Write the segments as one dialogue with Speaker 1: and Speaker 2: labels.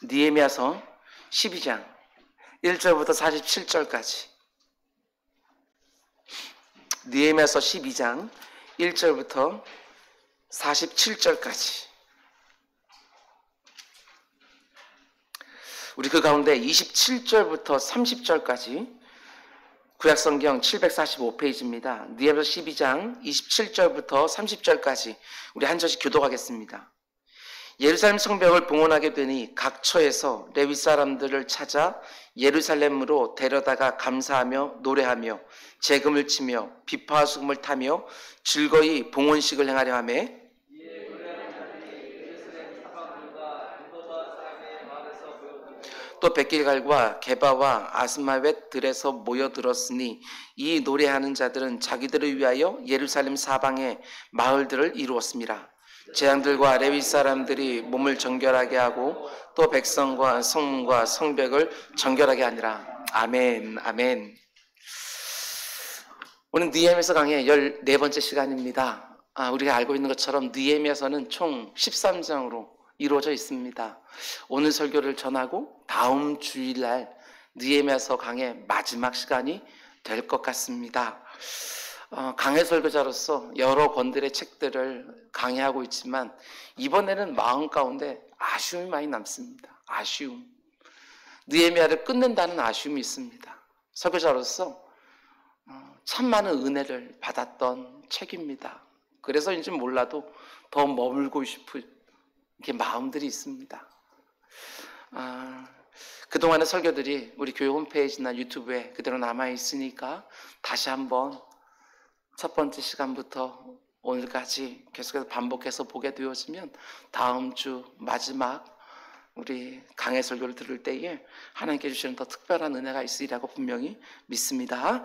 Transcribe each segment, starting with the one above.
Speaker 1: 느헤미야서 12장 1절부터 47절까지. 느헤미야서 12장 1절부터 47절까지. 우리 그 가운데 27절부터 30절까지 구약성경 745페이지입니다. 느헤미야서 12장 27절부터 30절까지 우리 한 절씩 교독하겠습니다. 예루살렘 성벽을 봉헌하게 되니 각 처에서 레위 사람들을 찾아 예루살렘으로 데려다가 감사하며 노래하며 재금을 치며 비파와 수금을 타며 즐거이 봉헌식을 행하려 하며 또 백길갈과 게바와 아스마웻들에서 모여들었으니 이 노래하는 자들은 자기들을 위하여 예루살렘 사방의 마을들을 이루었습니다. 제장들과 레위 사람들이 몸을 정결하게 하고 또 백성과 성문과 성벽을 정결하게 하니라. 아멘, 아멘. 오늘 느헤미야서 강의 14번째 시간입니다. 우리가 알고 있는 것처럼 느헤미야서는 총 13장으로 이루어져 있습니다. 오늘 설교를 전하고 다음 주일날 느헤미야서 강의 마지막 시간이 될 것 같습니다. 강해 설교자로서 여러 권들의 책들을 강의하고 있지만 이번에는 마음 가운데 아쉬움이 많이 남습니다. 아쉬움. 느헤미야를 끝낸다는 아쉬움이 있습니다. 설교자로서 참 많은 은혜를 받았던 책입니다. 그래서인지 몰라도 더 머물고 싶은 이렇게 마음들이 있습니다. 그동안의 설교들이 우리 교회 홈페이지나 유튜브에 그대로 남아있으니까 다시 한번 첫 번째 시간부터 오늘까지 계속해서 반복해서 보게 되어지면 다음 주 마지막 우리 강해 설교를 들을 때에 하나님께 주시는 더 특별한 은혜가 있으리라고 분명히 믿습니다.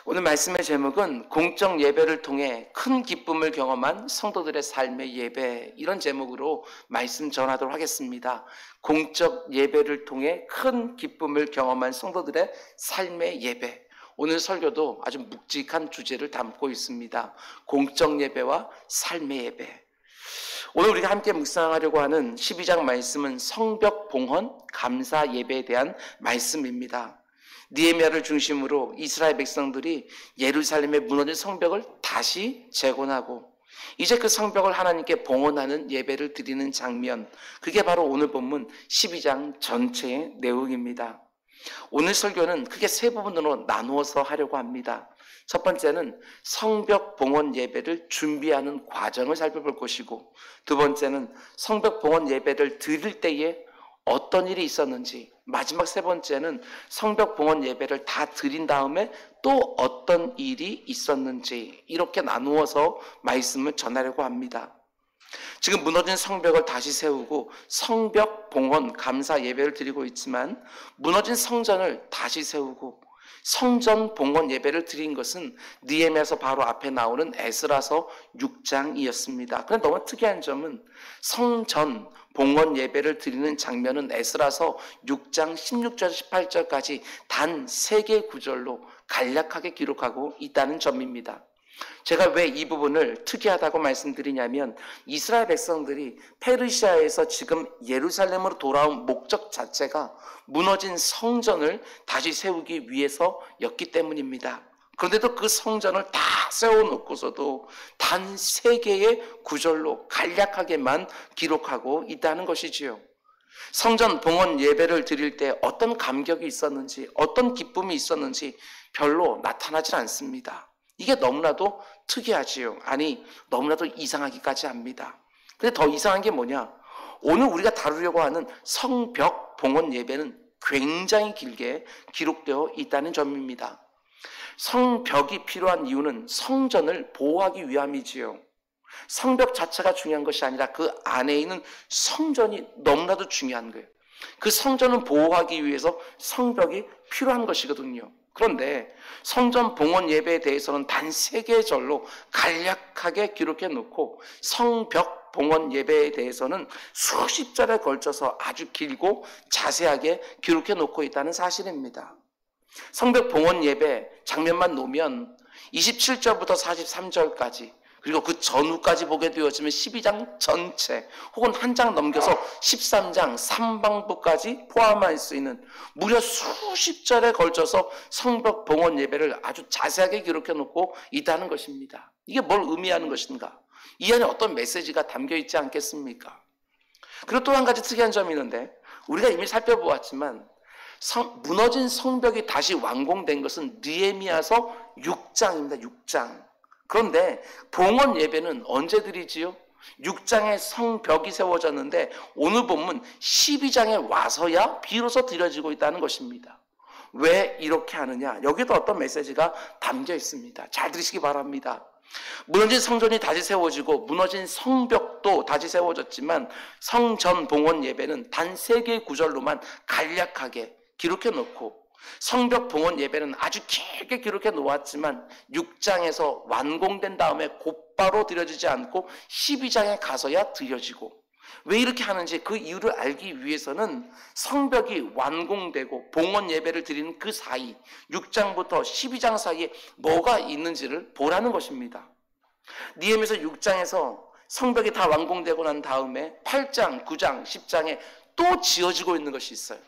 Speaker 1: 오늘 말씀의 제목은 공적 예배를 통해 큰 기쁨을 경험한 성도들의 삶의 예배, 이런 제목으로 말씀 전하도록 하겠습니다. 공적 예배를 통해 큰 기쁨을 경험한 성도들의 삶의 예배. 오늘 설교도 아주 묵직한 주제를 담고 있습니다. 공적 예배와 삶의 예배. 오늘 우리가 함께 묵상하려고 하는 12장 말씀은 성벽 봉헌 감사 예배에 대한 말씀입니다. 느헤미야를 중심으로 이스라엘 백성들이 예루살렘의 무너진 성벽을 다시 재건하고 이제 그 성벽을 하나님께 봉헌하는 예배를 드리는 장면, 그게 바로 오늘 본문 12장 전체의 내용입니다. 오늘 설교는 크게 세 부분으로 나누어서 하려고 합니다. 첫 번째는 성벽 봉헌 예배를 준비하는 과정을 살펴볼 것이고, 두 번째는 성벽 봉헌 예배를 드릴 때에 어떤 일이 있었는지, 마지막 세 번째는 성벽 봉헌 예배를 다 드린 다음에 또 어떤 일이 있었는지, 이렇게 나누어서 말씀을 전하려고 합니다. 지금 무너진 성벽을 다시 세우고 성벽 봉헌 감사 예배를 드리고 있지만, 무너진 성전을 다시 세우고 성전 봉헌 예배를 드린 것은 느헤미야서 바로 앞에 나오는 에스라서 6장이었습니다. 그런데 너무 특이한 점은 성전 봉헌 예배를 드리는 장면은 에스라서 6장 16절 18절까지 단 3개의 구절로 간략하게 기록하고 있다는 점입니다. 제가 왜 이 부분을 특이하다고 말씀드리냐면, 이스라엘 백성들이 페르시아에서 지금 예루살렘으로 돌아온 목적 자체가 무너진 성전을 다시 세우기 위해서였기 때문입니다. 그런데도 그 성전을 다 세워놓고서도 단 3개의 구절로 간략하게만 기록하고 있다는 것이지요. 성전 봉헌 예배를 드릴 때 어떤 감격이 있었는지, 어떤 기쁨이 있었는지 별로 나타나질 않습니다. 이게 너무나도 특이하지요. 아니, 너무나도 이상하기까지 합니다. 근데 더 이상한 게 뭐냐? 오늘 우리가 다루려고 하는 성벽 봉헌 예배는 굉장히 길게 기록되어 있다는 점입니다. 성벽이 필요한 이유는 성전을 보호하기 위함이지요. 성벽 자체가 중요한 것이 아니라 그 안에 있는 성전이 너무나도 중요한 거예요. 그 성전을 보호하기 위해서 성벽이 필요한 것이거든요. 그런데 성전 봉헌 예배에 대해서는 단 3개의 절로 간략하게 기록해 놓고, 성벽 봉헌 예배에 대해서는 수십 절에 걸쳐서 아주 길고 자세하게 기록해 놓고 있다는 사실입니다. 성벽 봉헌 예배 장면만 놓으면 27절부터 43절까지, 그리고 그 전후까지 보게 되어지면 12장 전체 혹은 한 장 넘겨서 13장 3방부까지 포함할 수 있는 무려 수십 절에 걸쳐서 성벽 봉헌 예배를 아주 자세하게 기록해 놓고 있다는 것입니다. 이게 뭘 의미하는 것인가? 이 안에 어떤 메시지가 담겨 있지 않겠습니까? 그리고 또 한 가지 특이한 점이 있는데, 우리가 이미 살펴보았지만 무너진 성벽이 다시 완공된 것은 느헤미야서 6장입니다. 6장. 그런데 봉헌 예배는 언제 드리지요? 6장에 성벽이 세워졌는데 오늘 본문 12장에 와서야 비로소 드려지고 있다는 것입니다. 왜 이렇게 하느냐? 여기도 어떤 메시지가 담겨 있습니다. 잘 들으시기 바랍니다. 무너진 성전이 다시 세워지고 무너진 성벽도 다시 세워졌지만 성전 봉헌 예배는 단 3개의 구절로만 간략하게 기록해 놓고, 성벽 봉헌 예배는 아주 길게 기록해 놓았지만 6장에서 완공된 다음에 곧바로 드려지지 않고 12장에 가서야 드려지고, 왜 이렇게 하는지 그 이유를 알기 위해서는 성벽이 완공되고 봉헌 예배를 드리는 그 사이, 6장부터 12장 사이에 뭐가 있는지를 보라는 것입니다. 느헤미야서 6장에서 성벽이 다 완공되고 난 다음에 8장, 9장, 10장에 또 지어지고 있는 것이 있어요.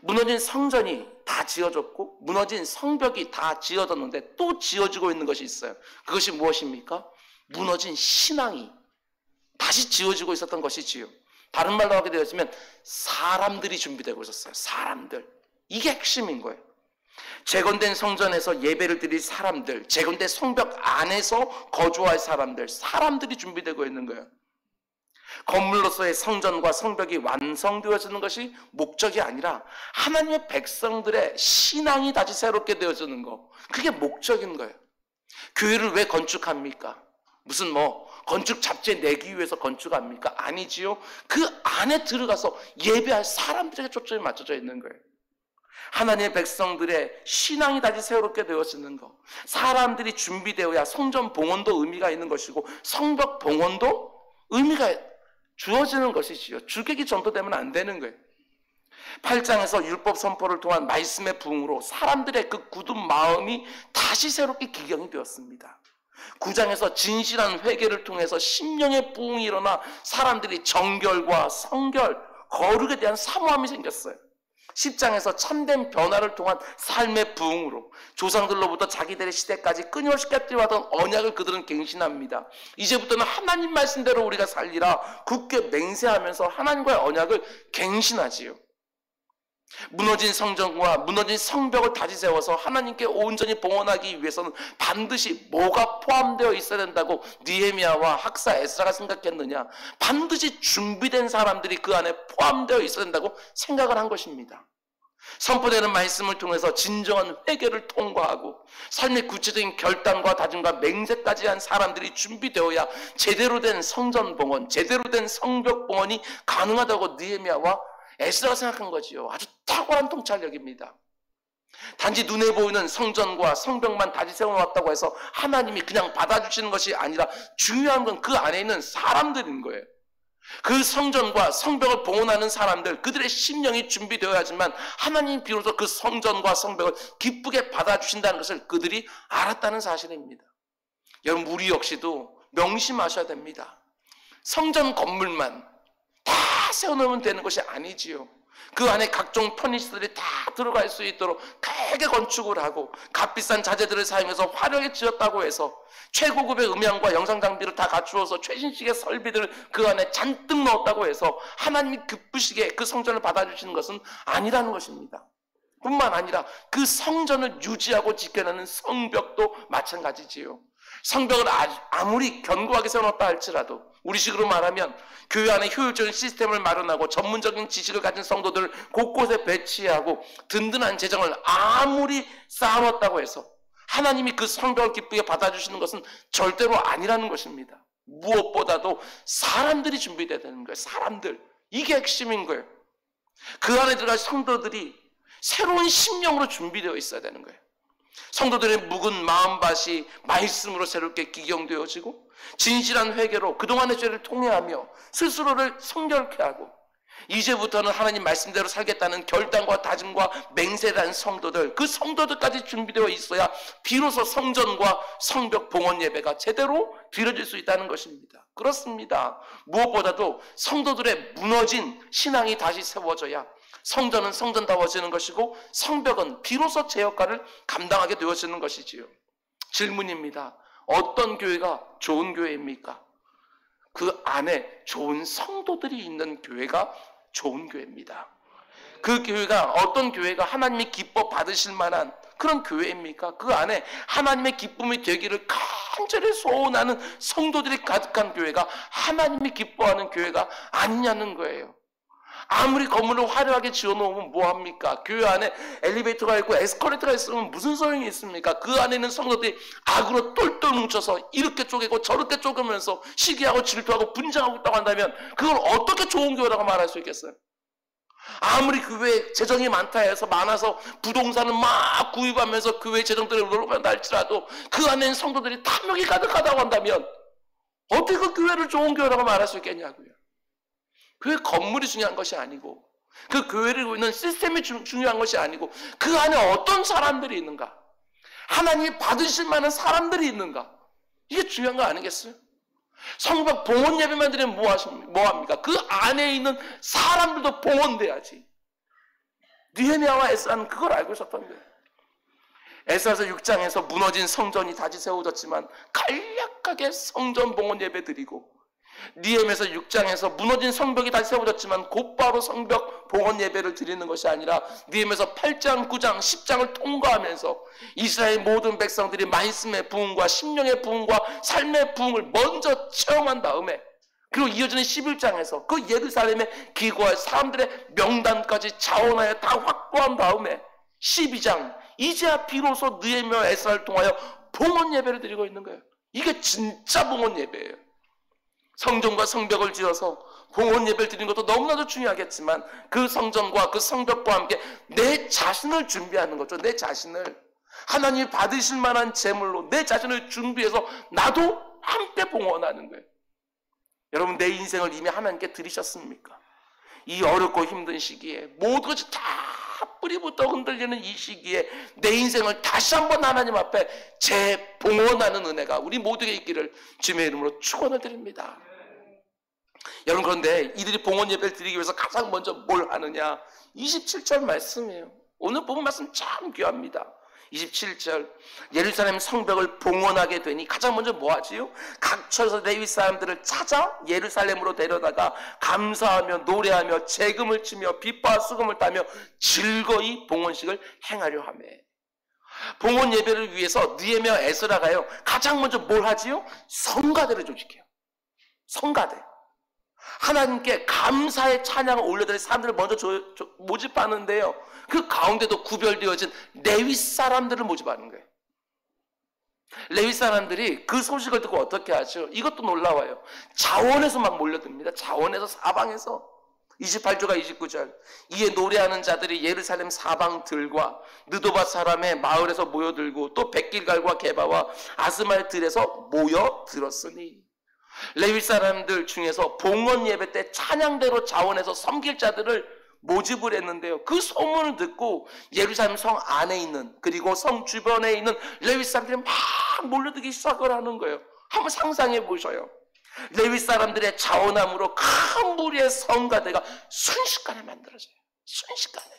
Speaker 1: 무너진 성전이 다 지어졌고 무너진 성벽이 다 지어졌는데 또 지어지고 있는 것이 있어요. 그것이 무엇입니까? 무너진 신앙이 다시 지어지고 있었던 것이지요. 다른 말로 하게 되었으면 사람들이 준비되고 있었어요. 사람들. 이게 핵심인 거예요. 재건된 성전에서 예배를 드릴 사람들, 재건된 성벽 안에서 거주할 사람들, 사람들이 준비되고 있는 거예요. 건물로서의 성전과 성벽이 완성되어지는 것이 목적이 아니라 하나님의 백성들의 신앙이 다시 새롭게 되어지는 거, 그게 목적인 거예요. 교회를 왜 건축합니까? 무슨 건축 잡지에 내기 위해서 건축합니까? 아니지요. 그 안에 들어가서 예배할 사람들에게 초점이 맞춰져 있는 거예요. 하나님의 백성들의 신앙이 다시 새롭게 되어지는 것, 사람들이 준비되어야 성전 봉헌도 의미가 있는 것이고 성벽 봉헌도 의미가 주어지는 것이지요. 주객이 전도되면 안 되는 거예요. 8장에서 율법 선포를 통한 말씀의 부흥으로 사람들의 그 굳은 마음이 다시 새롭게 기경이 되었습니다. 9장에서 진실한 회개를 통해서 심령의 부흥이 일어나 사람들이 정결과 성결, 거룩에 대한 사모함이 생겼어요. 10장에서 참된 변화를 통한 삶의 부흥으로 조상들로부터 자기들의 시대까지 끊임없이 깨뜨려왔던 언약을 그들은 갱신합니다. 이제부터는 하나님 말씀대로 우리가 살리라 굳게 맹세하면서 하나님과의 언약을 갱신하지요. 무너진 성전과 무너진 성벽을 다시 세워서 하나님께 온전히 봉헌하기 위해서는 반드시 뭐가 포함되어 있어야 된다고 느헤미야와 학사 에스라가 생각했느냐? 반드시 준비된 사람들이 그 안에 포함되어 있어야 된다고 생각을 한 것입니다. 선포되는 말씀을 통해서 진정한 회개를 통과하고 삶의 구체적인 결단과 다짐과 맹세까지 한 사람들이 준비되어야 제대로 된 성전 봉헌, 제대로 된 성벽 봉헌이 가능하다고 느헤미야와 에스라가 생각한 거지요. 아주 탁월한 통찰력입니다. 단지 눈에 보이는 성전과 성벽만 다시 세워놨다고 해서 하나님이 그냥 받아주시는 것이 아니라 중요한 건 그 안에 있는 사람들인 거예요. 그 성전과 성벽을 봉헌하는 사람들, 그들의 심령이 준비되어야지만 하나님 비로소 그 성전과 성벽을 기쁘게 받아주신다는 것을 그들이 알았다는 사실입니다. 여러분, 우리 역시도 명심하셔야 됩니다. 성전 건물만 다 세워놓으면 되는 것이 아니지요. 그 안에 각종 편의시설이 다 들어갈 수 있도록 크게 건축을 하고 값비싼 자재들을 사용해서 화려하게 지었다고 해서 최고급의 음향과 영상 장비를 다 갖추어서 최신식의 설비들을 그 안에 잔뜩 넣었다고 해서 하나님이 기쁘시게 그 성전을 받아주시는 것은 아니라는 것입니다. 뿐만 아니라 그 성전을 유지하고 지켜내는 성벽도 마찬가지지요. 성벽을 아무리 견고하게 세워놨다 할지라도 우리식으로 말하면 교회 안에 효율적인 시스템을 마련하고 전문적인 지식을 가진 성도들을 곳곳에 배치하고 든든한 재정을 아무리 쌓아놨다고 해서 하나님이 그 성벽을 기쁘게 받아주시는 것은 절대로 아니라는 것입니다. 무엇보다도 사람들이 준비되어야 되는 거예요. 사람들. 이게 핵심인 거예요. 그 안에 들어갈 성도들이 새로운 심령으로 준비되어 있어야 되는 거예요. 성도들의 묵은 마음밭이 말씀으로 새롭게 기경되어지고 진실한 회개로 그동안의 죄를 통회하며 스스로를 성결케 하고 이제부터는 하나님 말씀대로 살겠다는 결단과 다짐과 맹세를 한 성도들, 그 성도들까지 준비되어 있어야 비로소 성전과 성벽 봉헌 예배가 제대로 드려질 수 있다는 것입니다. 그렇습니다. 무엇보다도 성도들의 무너진 신앙이 다시 세워져야 성전은 성전다워지는 것이고 성벽은 비로소 제 역할을 감당하게 되어지는 것이지요. 질문입니다. 어떤 교회가 좋은 교회입니까? 그 안에 좋은 성도들이 있는 교회가 좋은 교회입니다. 그 교회가 어떤 교회가 하나님이 기뻐 받으실 만한 그런 교회입니까? 그 안에 하나님의 기쁨이 되기를 간절히 소원하는 성도들이 가득한 교회가 하나님이 기뻐하는 교회가 아니냐는 거예요. 아무리 건물을 화려하게 지어놓으면 뭐합니까? 교회 안에 엘리베이터가 있고 에스컬레이터가 있으면 무슨 소용이 있습니까? 그 안에 있는 성도들이 악으로 똘똘 뭉쳐서 이렇게 쪼개고 저렇게 쪼개면서 시기하고 질투하고 분쟁하고 있다고 한다면 그걸 어떻게 좋은 교회라고 말할 수 있겠어요? 아무리 교회에 재정이 많다 해서 많아서 부동산을 막 구입하면서 교회 재정들을 올라간다 할지라도 그 안에 있는 성도들이 탐욕이 가득하다고 한다면 어떻게 그 교회를 좋은 교회라고 말할 수 있겠냐고요. 교회 건물이 중요한 것이 아니고 그 교회를 이루고 있는 시스템이 중요한 것이 아니고 그 안에 어떤 사람들이 있는가, 하나님이 받으실 만한 사람들이 있는가, 이게 중요한 거 아니겠어요? 성벽 봉헌 예배만 드리면 뭐합니까? 그 안에 있는 사람들도 봉헌돼야지. 느헤미야와 에스라는 그걸 알고 있었던 거예요. 에스라서 6장에서 무너진 성전이 다시 세워졌지만 간략하게 성전 봉헌 예배 드리고, 느헤미야서 6장에서 무너진 성벽이 다시 세워졌지만 곧바로 성벽 봉헌 예배를 드리는 것이 아니라 느헤미야서 8장, 9장, 10장을 통과하면서 이스라엘 모든 백성들이 말씀의 부흥과 심령의 부흥과 삶의 부흥을 먼저 체험한 다음에, 그리고 이어지는 11장에서 그 예루살렘의 기고할 사람들의 명단까지 자원하여 다 확보한 다음에 12장, 이제야 비로소 느헤미야와 에스라를 통하여 봉헌 예배를 드리고 있는 거예요. 이게 진짜 봉헌 예배예요. 성전과 성벽을 지어서 봉헌 예배를 드리는 것도 너무나도 중요하겠지만 그 성전과 그 성벽과 함께 내 자신을 준비하는 거죠. 내 자신을 하나님이 받으실 만한 제물로 내 자신을 준비해서 나도 함께 봉헌하는 거예요. 여러분, 내 인생을 이미 하나님께 드리셨습니까? 이 어렵고 힘든 시기에 모든 것이 다 뿌리부터 흔들리는 이 시기에 내 인생을 다시 한번 하나님 앞에 재봉헌하는 은혜가 우리 모두에게 있기를 주님의 이름으로 축원을 드립니다. 여러분, 그런데 이들이 봉헌 예배를 드리기 위해서 가장 먼저 뭘 하느냐? 27절 말씀이에요. 오늘 본문 말씀 참 귀합니다. 27절, 예루살렘 성벽을 봉헌하게 되니 가장 먼저 뭐 하지요? 각처에서 레위 사람들을 찾아 예루살렘으로 데려다가 감사하며 노래하며 재금을 치며 빗바 수금을 따며 즐거이 봉헌식을 행하려 하며, 봉헌 예배를 위해서 느헤미야 에스라가요 가장 먼저 뭘 하지요? 성가대를 조직해요. 성가대. 하나님께 감사의 찬양을 올려드릴 사람들을 먼저 모집하는데요, 그 가운데도 구별되어진 레위 사람들을 모집하는 거예요. 레위 사람들이 그 소식을 듣고 어떻게 하죠? 이것도 놀라워요. 자원에서 막 몰려듭니다. 자원에서, 사방에서. 28절과 29절, 이에 노래하는 자들이 예루살렘 사방들과 느도바 사람의 마을에서 모여들고 또 백길갈과 게바와 아스마의 들에서 모여들었으니, 레위 사람들 중에서 봉헌 예배 때 찬양대로 자원해서 섬길 자들을 모집을 했는데요, 그 소문을 듣고 예루살렘 성 안에 있는 그리고 성 주변에 있는 레위 사람들이 막 몰려들기 시작을 하는 거예요. 한번 상상해 보셔요. 레위 사람들의 자원함으로 큰 무리의 성가대가 순식간에 만들어져요. 순식간에.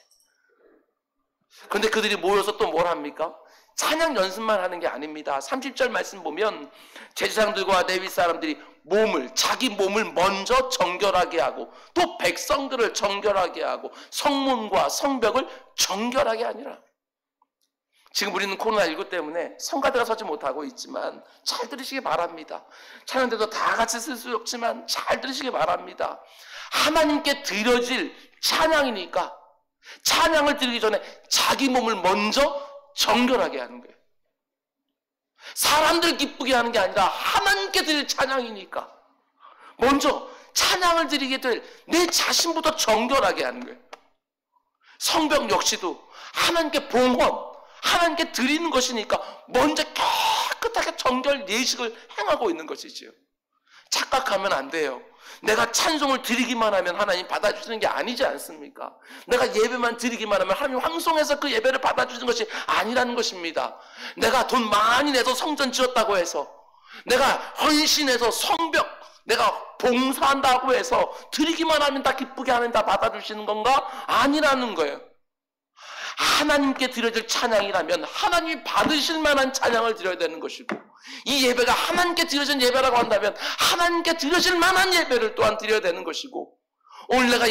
Speaker 1: 그런데 그들이 모여서 또 뭘 합니까? 찬양 연습만 하는 게 아닙니다. 30절 말씀 보면 제사장들과 레위 사람들이 자기 몸을 먼저 정결하게 하고 또 백성들을 정결하게 하고 성문과 성벽을 정결하게 하니라. 지금 우리는 코로나19 때문에 성가대가 서지 못하고 있지만 잘 들으시기 바랍니다. 찬양대도 다 같이 쓸 수 없지만 잘 들으시기 바랍니다. 하나님께 드려질 찬양이니까 찬양을 드리기 전에 자기 몸을 먼저 정결하게 하는 거예요. 사람들 기쁘게 하는 게 아니라 하나님께 드릴 찬양이니까 먼저 찬양을 드리게 될 내 자신부터 정결하게 하는 거예요. 성벽 역시도 하나님께 봉헌, 하나님께 드리는 것이니까 먼저 깨끗하게 정결 예식을 행하고 있는 것이지요. 착각하면 안 돼요. 내가 찬송을 드리기만 하면 하나님 받아주시는 게 아니지 않습니까? 내가 예배만 드리기만 하면 하나님 황송해서 그 예배를 받아주시는 것이 아니라는 것입니다. 내가 돈 많이 내서 성전 지었다고 해서, 내가 헌신해서 성벽, 내가 봉사한다고 해서 드리기만 하면 다 기쁘게 하면 다 받아주시는 건가? 아니라는 거예요. 하나님께 드려질 찬양이라면 하나님이 받으실 만한 찬양을 드려야 되는 것이고, 이 예배가 하나님께 드려진 예배라고 한다면 하나님께 드려질 만한 예배를 또한 드려야 되는 것이고, 오늘 내가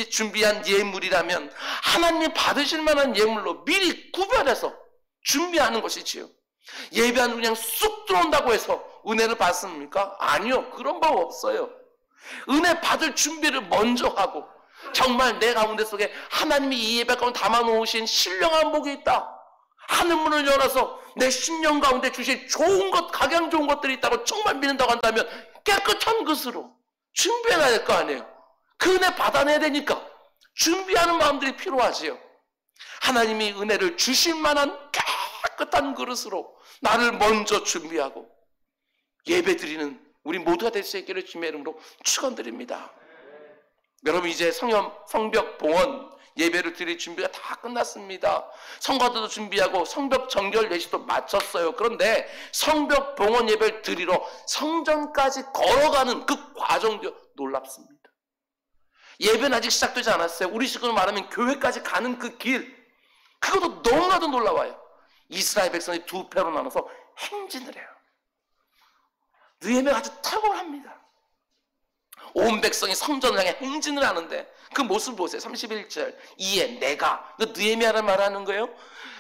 Speaker 1: 준비한 예물이라면 하나님이 받으실 만한 예물로 미리 구별해서 준비하는 것이지요. 예배하는 그냥 쑥 들어온다고 해서 은혜를 받습니까? 아니요, 그런 법 없어요. 은혜 받을 준비를 먼저 하고, 정말 내 가운데 속에 하나님이 이 예배 가운데 담아놓으신 신령한 복이 있다, 하늘문을 열어서 내 심령 가운데 주실 좋은 것, 각양 좋은 것들이 있다고 정말 믿는다고 한다면 깨끗한 것으로 준비해야 될 거 아니에요. 그 은혜 받아내야 되니까 준비하는 마음들이 필요하지요. 하나님이 은혜를 주실 만한 깨끗한 그릇으로 나를 먼저 준비하고 예배드리는 우리 모두가 될 수 있기를 주님의 이름으로 축원드립니다. 여러분, 이제 성벽 봉헌 예배를 드릴 준비가 다 끝났습니다. 성가대도 준비하고 성벽 정결 예식도 마쳤어요. 그런데 성벽 봉헌 예배를 드리러 성전까지 걸어가는 그 과정도 놀랍습니다. 예배는 아직 시작되지 않았어요. 우리 식으로 말하면 교회까지 가는 그 길, 그것도 너무나도 놀라워요. 이스라엘 백성이 두 패로 나눠서 행진을 해요. 느헤미야가 아주 탁월합니다. 온 백성이 성전을 향해 행진을 하는데 그 모습을 보세요. 31절, 이에 내가, 느헤미야를 말하는 거예요.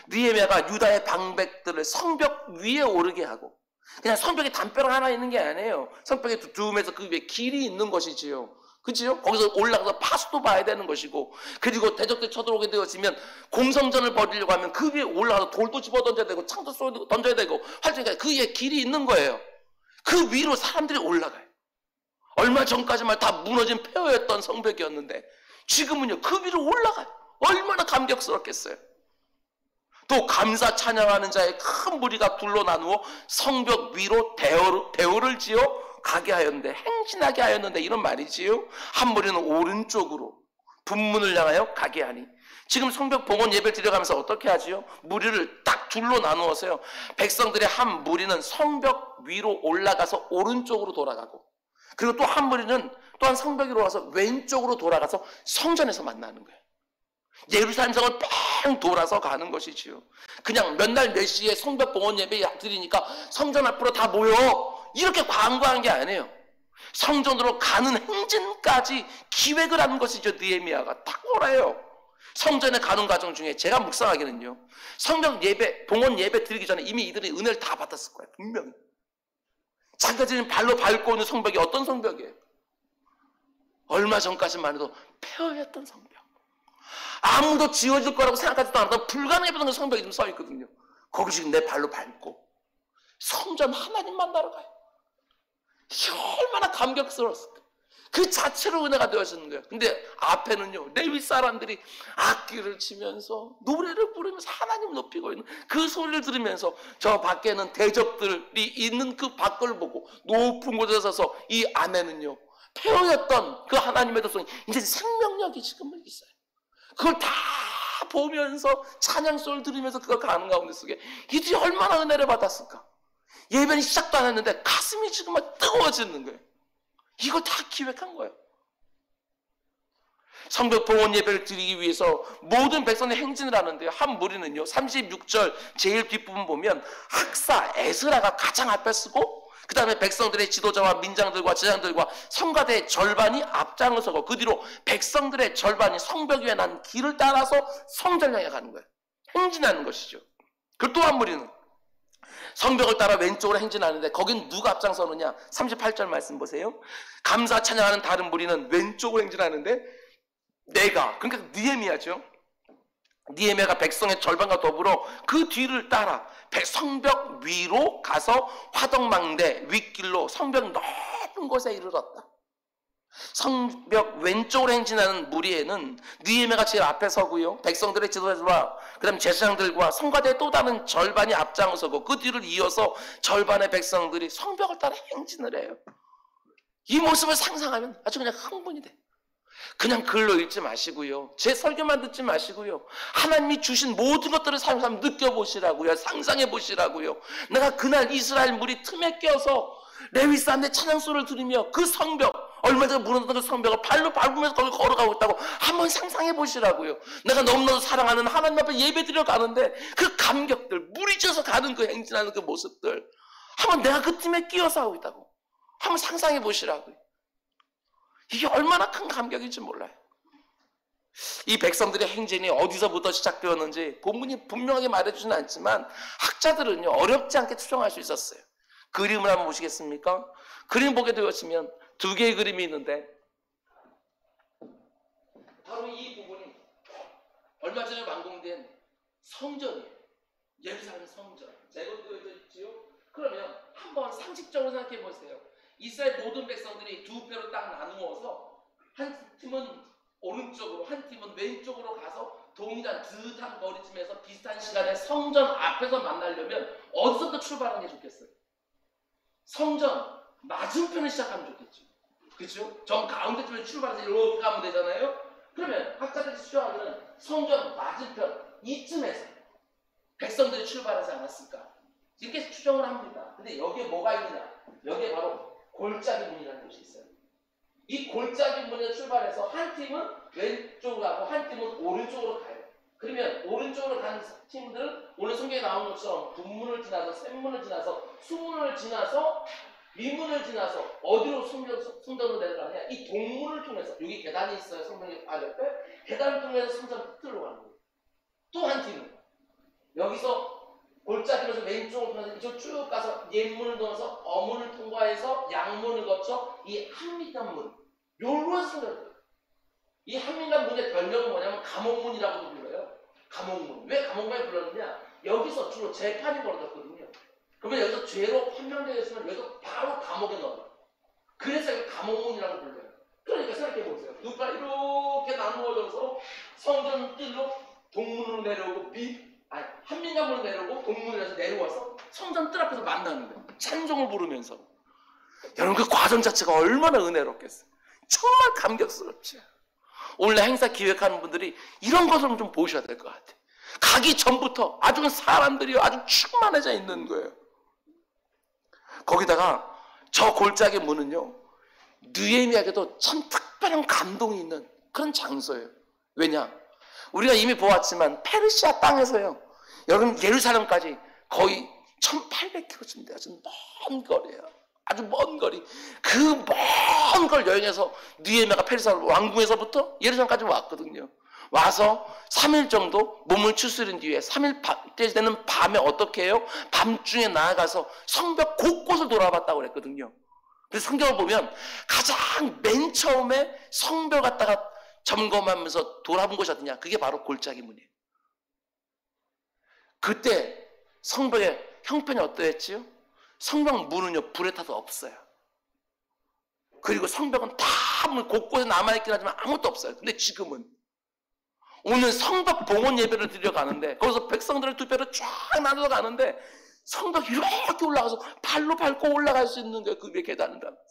Speaker 1: 느헤미야가 유다의 방백들을 성벽 위에 오르게 하고, 그냥 성벽에 담벼락 하나 있는 게 아니에요. 성벽에 두툼해서 그 위에 길이 있는 것이지요. 그렇죠? 거기서 올라가서 파수도 봐야 되는 것이고, 그리고 대적들 쳐들어오게 되어지면 공성전을 벌이려고 하면 그 위에 올라가서 돌도 집어 던져야 되고 창도 던져야 되고 활동해야, 그 위에 길이 있는 거예요. 그 위로 사람들이 올라가요. 얼마 전까지만 다 무너진 폐허였던 성벽이었는데 지금은요, 그 위로 올라가요. 얼마나 감격스럽겠어요. 또 감사 찬양하는 자의 큰 무리가 둘로 나누어 성벽 위로 대오를 지어 가게 하였는데, 행진하게 하였는데, 이런 말이지요. 한 무리는 오른쪽으로 분문을 향하여 가게 하니, 지금 성벽 봉헌 예배를 드려가면서 어떻게 하지요? 무리를 딱 둘로 나누어서요, 백성들의 한 무리는 성벽 위로 올라가서 오른쪽으로 돌아가고, 그리고 또 한 무리는 또한 성벽 위로 와서 왼쪽으로 돌아가서 성전에서 만나는 거예요. 예루살렘 성을 뺑 돌아서 가는 것이지요. 그냥 몇 날 몇 시에 성벽 봉헌 예배 드리니까 성전 앞으로 다 모여, 이렇게 광고한 게 아니에요. 성전으로 가는 행진까지 기획을 하는 것이죠. 느헤미야가 탁월해요. 성전에 가는 과정 중에 제가 묵상하기는요, 성경 예배, 봉헌 예배 드리기 전에 이미 이들이 은혜를 다 받았을 거예요. 분명히. 자기가 발로 밟고 있는 성벽이 어떤 성벽이에요? 얼마 전까지만 해도 폐허했던 성벽, 아무도 지어질 거라고 생각하지도 않았던 불가능했던 성벽이 좀 서 있거든요. 거기 지금 내 발로 밟고 성전 하나님 만나러 가요. 얼마나 감격스러웠을까. 그 자체로 은혜가 되어지는 거예요. 근데 앞에는요, 레위 사람들이 악기를 치면서 노래를 부르면서 하나님 높이고 있는 그 소리를 들으면서, 저 밖에는 대적들이 있는 그 밖을 보고 높은 곳에 서서 이 안에는요, 폐허였던 그 하나님의 백성이 이제 생명력이 지금은 있어요. 그걸 다 보면서 찬양 소리를 들으면서 그걸 가는 가운데 속에 이들이 얼마나 은혜를 받았을까. 예배는 시작도 안 했는데 가슴이 지금 막 뜨거워지는 거예요. 이걸 다 기획한 거예요. 성벽 봉헌 예배를 드리기 위해서 모든 백성이 행진을 하는데요, 한 무리는요, 36절 제일 뒷부분 보면 학사 에스라가 가장 앞에 서고, 그 다음에 백성들의 지도자와 민장들과 제장들과 성가대의 절반이 앞장을 서고, 그 뒤로 백성들의 절반이 성벽 위에 난 길을 따라서 성전을 향해 가는 거예요. 행진하는 것이죠. 그 또 한 무리는 성벽을 따라 왼쪽으로 행진하는데, 거긴 누가 앞장서느냐? 38절 말씀 보세요. 감사 찬양하는 다른 무리는 왼쪽으로 행진하는데, 내가, 그러니까 느헤미야죠. 느헤미야가 백성의 절반과 더불어 그 뒤를 따라 성벽 위로 가서 화덕망대 윗길로 성벽 높은 곳에 이르렀다. 성벽 왼쪽으로 행진하는 무리에는 느헤미야가 제일 앞에 서고요, 백성들의 지도자들과 그 다음 제사장들과 성가대의 또 다른 절반이 앞장서고, 그 뒤를 이어서 절반의 백성들이 성벽을 따라 행진을 해요. 이 모습을 상상하면 아주 그냥 흥분이 돼. 그냥 글로 읽지 마시고요. 제 설교만 듣지 마시고요. 하나님이 주신 모든 것들을 사용하면 느껴보시라고요. 상상해 보시라고요. 내가 그날 이스라엘 무리 틈에 껴서 레위 사람들의 찬양소를 들으며 그 성벽, 얼마 전에 무너졌던 그 성벽을 발로 밟으면서 거기 걸어가고 있다고 한번 상상해 보시라고요. 내가 너무나도 사랑하는 하나님 앞에 예배 드려 가는데 그 감격들, 무리 져서 가는 그 행진하는 그 모습들, 한번 내가 그 틈에 끼어서 하고 있다고 한번 상상해 보시라고요. 이게 얼마나 큰 감격인지 몰라요. 이 백성들의 행진이 어디서부터 시작되었는지 본문이 분명하게 말해주지는 않지만 학자들은요 어렵지 않게 추정할 수 있었어요. 그림을 한번 보시겠습니까? 그림 보게 되었으면 두 개의 그림이 있는데 바로 이 부분이 얼마 전에 완공된 성전이에요. 예루살렘 성전 재건되어져 있지요. 그러면 한번 상식적으로 생각해 보세요. 이스라엘 모든 백성들이 두 배로 딱 나누어서 한 팀은 오른쪽으로 한 팀은 왼쪽으로 가서 동일한 비슷한 거리쯤에서 비슷한 시간에 성전 앞에서 만나려면 어디서부터 출발하는 게 좋겠어요? 성전 맞은편을 시작하면 좋겠죠. 그렇죠? 정 가운데쯤에 출발해서 이렇게 가면 되잖아요. 그러면 학자들이 추정하기는 성전 맞은편 이쯤에서 백성들이 출발하지 않았을까? 이렇게 추정을 합니다. 근데 여기에 뭐가 있느냐? 여기에 바로 골짜기 문이라는 곳이 있어요. 이 골짜기 문에서 출발해서 한 팀은 왼쪽으로 가고 한 팀은 오른쪽으로 가요. 그러면 오른쪽으로 가는 팀들은 오늘 성경에 나온 것처럼 북문을 지나서 샘문을 지나서 수문을 지나서 미문을 지나서 어디로 성전으로 내려가냐? 이 동문을 통해서 여기 계단이 있어요. 성경에 옆에 계단을 통해서 성전 끝으로 가는 거예요. 또 한 팀은 여기서 골짜기로서 왼쪽으로 통해서 이쪽 쭉 가서 옛문을 통해서 어문을 통과해서 양문을 거쳐 이 한민간 문 요런 성전을 이 한민간 문의 별명은 뭐냐면 감옥문이라고도 불러요. 감옥문. 왜 감옥문을 불렀느냐? 여기서 주로 재판이 벌어졌거든요. 그러면 여기서 죄로 판명되어 있으면 여기서 바로 감옥에 넣어요. 그래서 이걸 감옥문이라고 불러요. 그러니까 생각해보세요. 누가 이렇게 나누어져서 성전 뜰로 동문으로 내려오고 한민간문으로 내려오고 동문에서 내려와서 성전 뜰 앞에서 만나는 거예요. 찬송을 부르면서. 여러분 그 과정 자체가 얼마나 은혜롭겠어요. 정말 감격스럽죠. 오늘 행사 기획하는 분들이 이런 것을 좀 보셔야 될 것 같아요. 가기 전부터 아주 사람들이 아주 충만해져 있는 거예요. 거기다가 저 골짜기 문은요 느헤미야에게도 참 특별한 감동이 있는 그런 장소예요. 왜냐? 우리가 이미 보았지만 페르시아 땅에서요 여러분 예루살렘까지 거의 1800km쯤 돼요. 아주 먼 거리예요. 아주 먼 거리. 그 먼 걸 여행해서 느헤미야가 페르시아 왕궁에서부터 예루살렘까지 왔거든요. 와서 3일 정도 몸을 추스린 뒤에 3일 때 되는 밤에 어떻게 해요? 밤중에 나아가서 성벽 곳곳을 돌아봤다고 그랬거든요. 그래서 성경을 보면 가장 맨 처음에 성벽 갔다가 점검하면서 돌아본 곳이 어디냐? 그게 바로 골짜기 문이에요. 그때 성벽의 형편이 어떠했지요? 성벽 문은요 불에 타도 없어요. 그리고 성벽은 다 곳곳에 남아있긴 하지만 아무것도 없어요. 근데 지금은 오늘 성벽 봉헌 예배를 드려 가는데 거기서 백성들을 두 배로 쫙 나눠서 가는데 성벽 이렇게 올라가서 발로 밟고 올라갈 수 있는 거예요. 그 위에 계단을 가면서.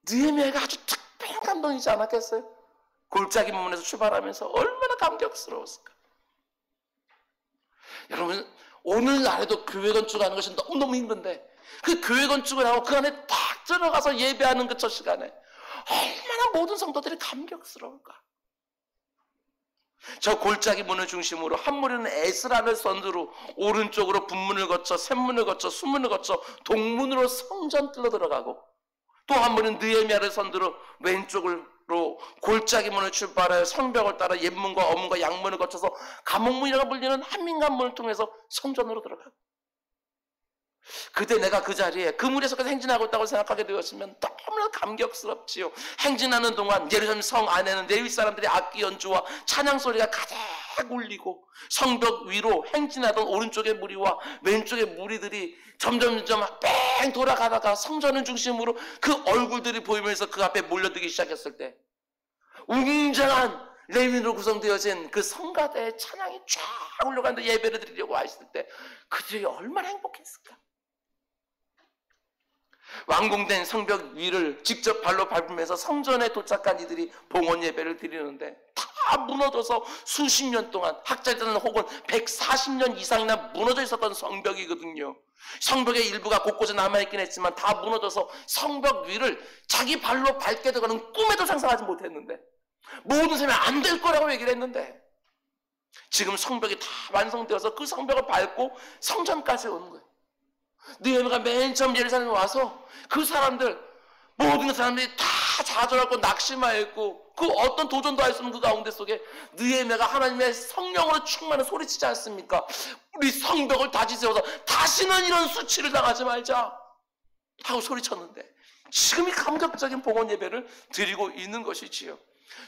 Speaker 1: 느헤미야가 아주 특별한 감동이지 않았겠어요? 골짜기 문에서 출발하면서 얼마나 감격스러웠을까. 여러분 오늘날에도 교회 건축하는 것이 너무너무 힘든데 그 교회 건축을 하고 그 안에 딱 들어가서 예배하는 그 첫 시간에 얼마나 모든 성도들이 감격스러울까. 저 골짜기 문을 중심으로 한 무리는 에스라를 선두로 오른쪽으로 북문을 거쳐 샘문을 거쳐 수문을 거쳐 동문으로 성전 뜰로 들어가고 또 한 무리는 느헤미야를 선두로 왼쪽으로 골짜기 문을 출발하여 성벽을 따라 옛문과 어문과 양문을 거쳐서 감옥문이라고 불리는 한민간문을 통해서 성전으로 들어가고 그때 내가 그 자리에 그 무리에서 행진하고 있다고 생각하게 되었으면 너무나 감격스럽지요. 행진하는 동안 예루살렘 성 안에는 레위 사람들의 악기 연주와 찬양 소리가 가득 울리고 성벽 위로 행진하던 오른쪽의 무리와 왼쪽의 무리들이 점점 뺑 돌아가다가 성전을 중심으로 그 얼굴들이 보이면서 그 앞에 몰려들기 시작했을 때 웅장한 레위인으로 구성되어진 그 성가대의 찬양이 쫙 올라가는데 예배를 드리려고 하셨을 때 그들이 얼마나 행복했을까. 완공된 성벽 위를 직접 발로 밟으면서 성전에 도착한 이들이 봉헌 예배를 드리는데 다 무너져서 수십 년 동안, 학자들은 혹은 140년 이상이나 무너져 있었던 성벽이거든요. 성벽의 일부가 곳곳에 남아있긴 했지만 다 무너져서 성벽 위를 자기 발로 밟게 되고는 꿈에도 상상하지 못했는데, 모든 사람이 안 될 거라고 얘기를 했는데, 지금 성벽이 다 완성되어서 그 성벽을 밟고 성전까지 오는 거예요. 느헤미야가 맨 처음 예루살렘에 와서 그 사람들, 모든 사람들이 다 좌절하고 낙심하였고 그 어떤 도전도 할 수 없는 그 가운데 속에 느헤미야가 하나님의 성령으로 충만한 소리치지 않습니까? 우리 성벽을 다시 세워서 다시는 이런 수치를 당하지 말자 하고 소리쳤는데, 지금 이 감격적인 봉헌 예배를 드리고 있는 것이지요.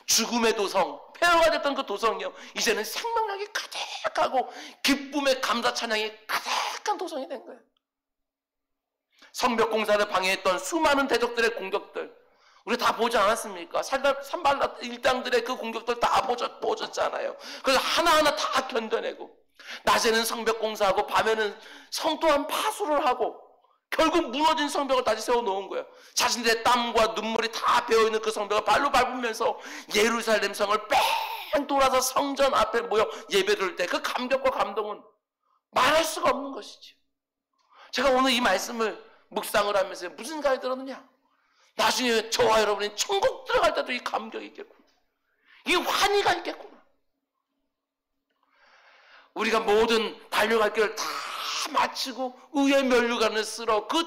Speaker 1: 죽음의 도성, 폐허가 됐던 그 도성이요, 이제는 생명력이 가득하고 기쁨의 감사 찬양이 가득한 도성이 된 거예요. 성벽 공사를 방해했던 수많은 대적들의 공격들, 우리 다 보지 않았습니까? 산발라 일당들의 그 공격들 다 보셨잖아요. 그래서 하나하나 다 견뎌내고, 낮에는 성벽 공사하고 밤에는 성 또한 파수를 하고 결국 무너진 성벽을 다시 세워놓은 거예요. 자신들의 땀과 눈물이 다 배어있는 그 성벽을 발로 밟으면서 예루살렘 성을 뺑 돌아서 성전 앞에 모여 예배드릴 때 그 감격과 감동은 말할 수가 없는 것이죠. 제가 오늘 이 말씀을 묵상을 하면서 무슨 생각이 들었느냐? 나중에 저와 여러분이 천국 들어갈 때도 이 감격이 있겠구나, 이 환희가 있겠구나. 우리가 모든 달려갈 길을 다 마치고 의의 면류관을 쓸어 그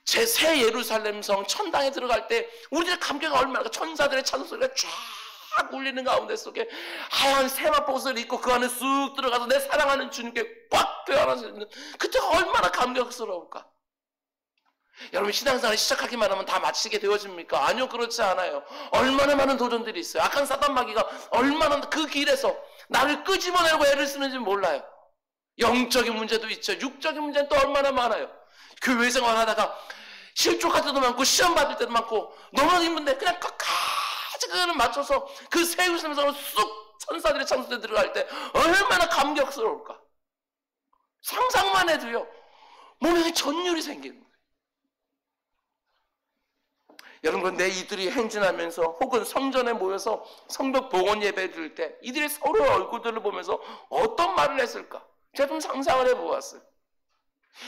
Speaker 1: 제3 예루살렘 성 천당에 들어갈 때 우리들의 감격이 얼마나, 천사들의 찬송소리가 쫙 울리는 가운데 속에 하얀 세마포옷을 입고 그 안에 쑥 들어가서 내 사랑하는 주님께 꽉 되어안아서 있는 그때가 얼마나 감격스러울까. 여러분, 신앙생활을 시작하기만 하면 다 마치게 되어집니까? 아니요, 그렇지 않아요. 얼마나 많은 도전들이 있어요. 악한 사단 마귀가 얼마나 그 길에서 나를 끄집어내려고 애를 쓰는지 몰라요. 영적인 문제도 있죠. 육적인 문제는 또 얼마나 많아요. 교회 생활하다가 실족할 때도 많고 시험 받을 때도 많고 너무 힘든데 그냥 끝까지 그거를 맞춰서 그 새 예루살렘성으로 쑥 천사들의 창소에 들어갈 때 얼마나 감격스러울까. 상상만 해도요, 몸에 전율이 생기는 거예요. 여러분, 내 이들이 행진하면서 혹은 성전에 모여서 성벽 봉헌 예배 드릴 때 이들이 서로의 얼굴들을 보면서 어떤 말을 했을까? 제가 좀 상상을 해보았어요.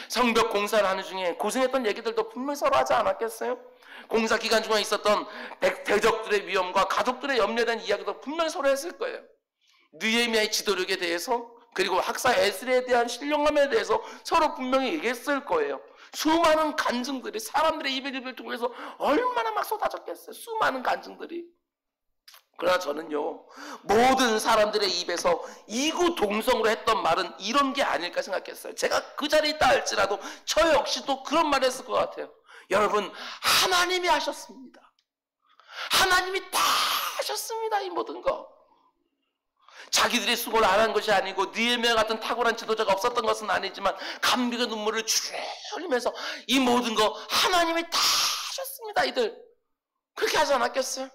Speaker 1: 성벽 공사를 하는 중에 고생했던 얘기들도 분명히 서로 하지 않았겠어요? 공사 기간 중에 있었던 대적들의 위험과 가족들의 염려된 이야기도 분명히 서로 했을 거예요. 느헤미야의 지도력에 대해서, 그리고 학사 에스라에 대한 신령함에 대해서 서로 분명히 얘기했을 거예요. 수많은 간증들이 사람들의 입을 통해서 얼마나 막 쏟아졌겠어요. 수많은 간증들이. 그러나 저는요, 모든 사람들의 입에서 이구동성으로 했던 말은 이런 게 아닐까 생각했어요. 제가 그 자리에 있다 할지라도 저 역시도 그런 말을 했을 것 같아요. 여러분, 하나님이 하셨습니다. 하나님이 다 하셨습니다. 이 모든 거. 자기들이 수고를 안 한 것이 아니고 느헤미야 같은 탁월한 지도자가 없었던 것은 아니지만 감격의 눈물을 줄 흘리면서 이 모든 거 하나님이 다 하셨습니다. 이들 그렇게 하지 않았겠어요?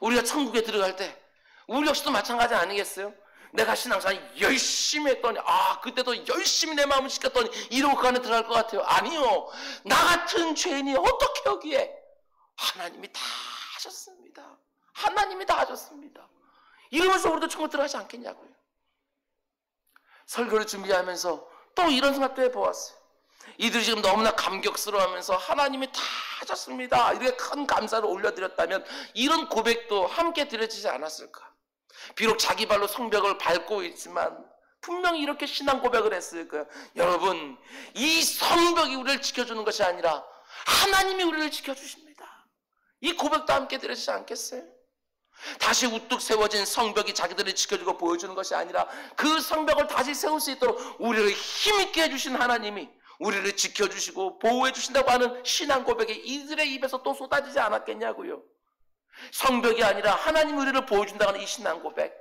Speaker 1: 우리가 천국에 들어갈 때 우리 역시도 마찬가지 아니겠어요? 내가 신앙생활 열심히 했더니 그때도 열심히 내 마음을 지켰더니 이러고 그 안에 들어갈 것 같아요. 아니요, 나 같은 죄인이 어떻게 여기에? 하나님이 다 하셨습니다. 하나님이 다 하셨습니다. 이러면서 우리도 천국 들어가지 않겠냐고요. 설교를 준비하면서 또 이런 생각도 해보았어요. 이들이 지금 너무나 감격스러워하면서 하나님이 다 하셨습니다, 이렇게 큰 감사를 올려드렸다면 이런 고백도 함께 드려지지 않았을까. 비록 자기 발로 성벽을 밟고 있지만 분명히 이렇게 신앙 고백을 했을 거예요. 여러분, 이 성벽이 우리를 지켜주는 것이 아니라 하나님이 우리를 지켜주십니다. 이 고백도 함께 드려지지 않겠어요? 다시 우뚝 세워진 성벽이 자기들을 지켜주고 보여주는 것이 아니라 그 성벽을 다시 세울 수 있도록 우리를 힘있게 해주신 하나님이 우리를 지켜주시고 보호해 주신다고 하는 신앙 고백이 이들의 입에서 또 쏟아지지 않았겠냐고요. 성벽이 아니라 하나님 우리를 보여준다고 하는 이 신앙 고백,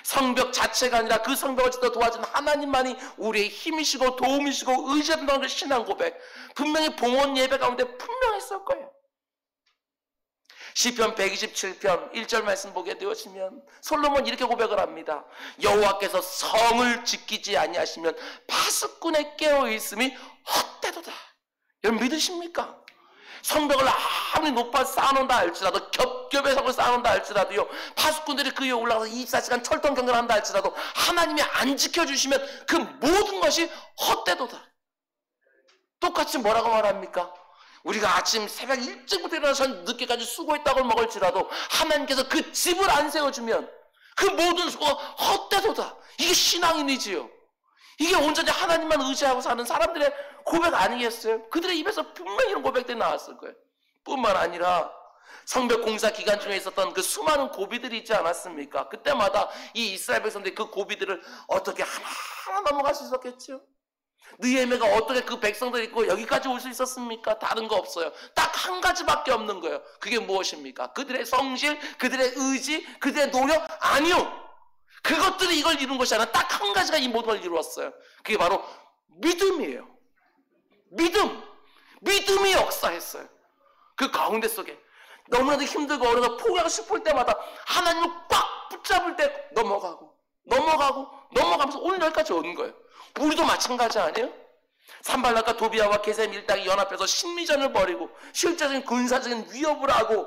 Speaker 1: 성벽 자체가 아니라 그 성벽을 짓어 도와준 하나님만이 우리의 힘이시고 도움이시고 의지한다는 그 신앙 고백, 분명히 봉헌 예배 가운데 분명했을 거예요. 시편 127편 1절 말씀 보게 되어지면 솔로몬 이렇게 고백을 합니다. 여호와께서 성을 지키지 아니하시면 파수꾼의 깨어있음이 헛되도다. 여러분 믿으십니까? 성벽을 아무리 높아 쌓아놓는다 할지라도, 겹겹의 성을 쌓아놓는다 할지라도요, 파수꾼들이 그 위에 올라가서 24시간 철통 경전한다 할지라도 하나님이 안 지켜주시면 그 모든 것이 헛되도다. 똑같이 뭐라고 말합니까? 우리가 아침 새벽 일찍부터 일어나서 늦게까지 수고했다고 먹을지라도 하나님께서 그 집을 안 세워주면 그 모든 수고가 헛되도다. 이게 신앙인이지요. 이게 온전히 하나님만 의지하고 사는 사람들의 고백 아니겠어요? 그들의 입에서 분명히 이런 고백들이 나왔을 거예요. 뿐만 아니라 성벽 공사 기간 중에 있었던 그 수많은 고비들이 있지 않았습니까? 그때마다 이 이스라엘 백성들이 그 고비들을 어떻게 하나하나 넘어갈 수 있었겠죠? 느헤미야가 어떻게 그 백성들 있고 여기까지 올 수 있었습니까? 다른 거 없어요. 딱 한 가지밖에 없는 거예요. 그게 무엇입니까? 그들의 성실, 그들의 의지, 그들의 노력? 아니요. 그것들이 이걸 이룬 것이 아니라 딱 한 가지가 이 모든 걸 이루었어요. 그게 바로 믿음이에요. 믿음이 역사했어요. 그 가운데 속에 너무나도 힘들고 어려서 포기하고 싶을 때마다 하나님을 꽉 붙잡을 때 넘어가면서 오늘 여기까지 오는 거예요. 우리도 마찬가지 아니에요? 산발락과 도비아와 게셈 일당이 연합해서 심리전을 벌이고 실제적인 군사적인 위협을 하고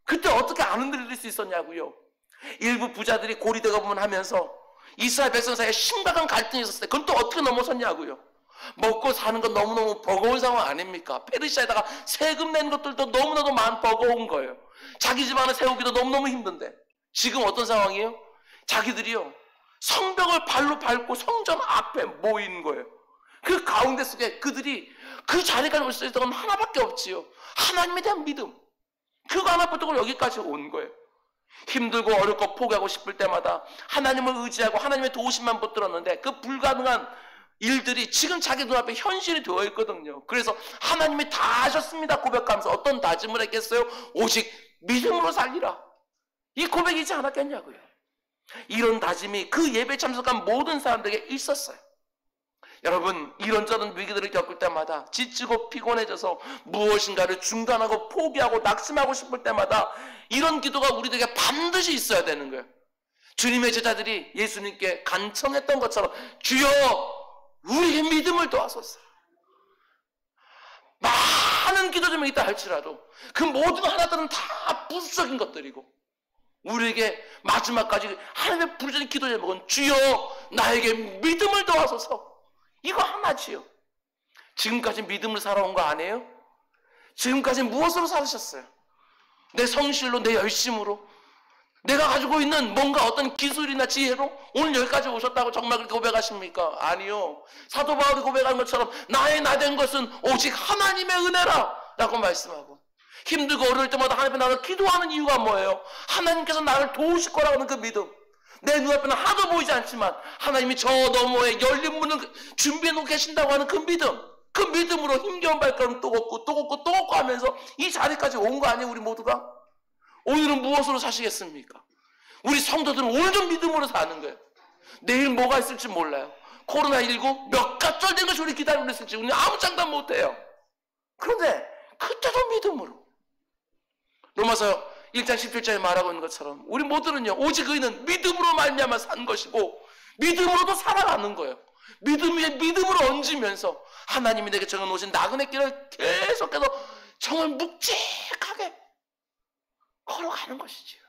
Speaker 1: 그때 어떻게 안 흔들릴 수 있었냐고요. 일부 부자들이 고리대금을 하면서 이스라엘 백성 사이에 심각한 갈등이 있었을 때 그건 또 어떻게 넘어섰냐고요. 먹고 사는 건 너무너무 버거운 상황 아닙니까? 페르시아에다가 세금 낸 것들도 너무나도 버거운 거예요. 자기 집 하나 세우기도 너무너무 힘든데 지금 어떤 상황이에요? 자기들이요 성벽을 발로 밟고 성전 앞에 모인 거예요. 그 가운데 속에 그들이 그 자리까지 올 수 있던 건 하나밖에 없지요. 하나님에 대한 믿음. 그거 하나부터 여기까지 온 거예요. 힘들고 어렵고 포기하고 싶을 때마다 하나님을 의지하고 하나님의 도우심만 붙들었는데 그 불가능한 일들이 지금 자기 눈앞에 현실이 되어 있거든요. 그래서 하나님이 다 하셨습니다 고백하면서 어떤 다짐을 했겠어요? 오직 믿음으로 살리라. 이 고백이지 않았겠냐고요. 이런 다짐이 그 예배에 참석한 모든 사람들에게 있었어요. 여러분 이런저런 위기들을 겪을 때마다 지치고 피곤해져서 무엇인가를 중단하고 포기하고 낙심하고 싶을 때마다 이런 기도가 우리들에게 반드시 있어야 되는 거예요. 주님의 제자들이 예수님께 간청했던 것처럼 주여 우리의 믿음을 도와소서. 많은 기도 제목이 있다 할지라도 그 모든 하나들은 다 부수적인 것들이고 우리에게 마지막까지 하나님의 부르짖는 기도 제목은 주여 나에게 믿음을 도와소서. 이거 하나지요. 지금까지 믿음으로 살아온 거 아니에요? 지금까지 무엇으로 살으셨어요? 내 성실로, 내 열심으로, 내가 가지고 있는 뭔가 어떤 기술이나 지혜로 오늘 여기까지 오셨다고 정말 그렇게 고백하십니까? 아니요. 사도 바울이 고백하는 것처럼 나의 나 된 것은 오직 하나님의 은혜라 라고 말씀하고 힘들고 어려울 때마다 하나님 앞에 나를 기도하는 이유가 뭐예요? 하나님께서 나를 도우실 거라고 하는 그 믿음. 내 눈앞에는 하나도 보이지 않지만 하나님이 저 너머에 열린 문을 준비해 놓고 계신다고 하는 그 믿음. 그 믿음으로 힘겨운 발걸음 또 걷고 하면서 이 자리까지 온 거 아니에요 우리 모두가? 오늘은 무엇으로 사시겠습니까? 우리 성도들은 오늘도 믿음으로 사는 거예요. 내일 뭐가 있을지 몰라요. 코로나19 몇 갑절된 것이 우리 기다리고 있을지 우리는 아무 장담 못해요. 그런데 그때도 믿음으로. 로마서 1장 17절에 말하고 있는 것처럼 우리 모두는요 오직 의인은 믿음으로 말미암아 산 것이고 믿음으로도 살아가는 거예요. 믿음 위에 믿음으로 얹으면서 하나님이 내게 정해놓으신 나그네 길을 계속해서 정말 묵직하게 걸어가는 것이지요.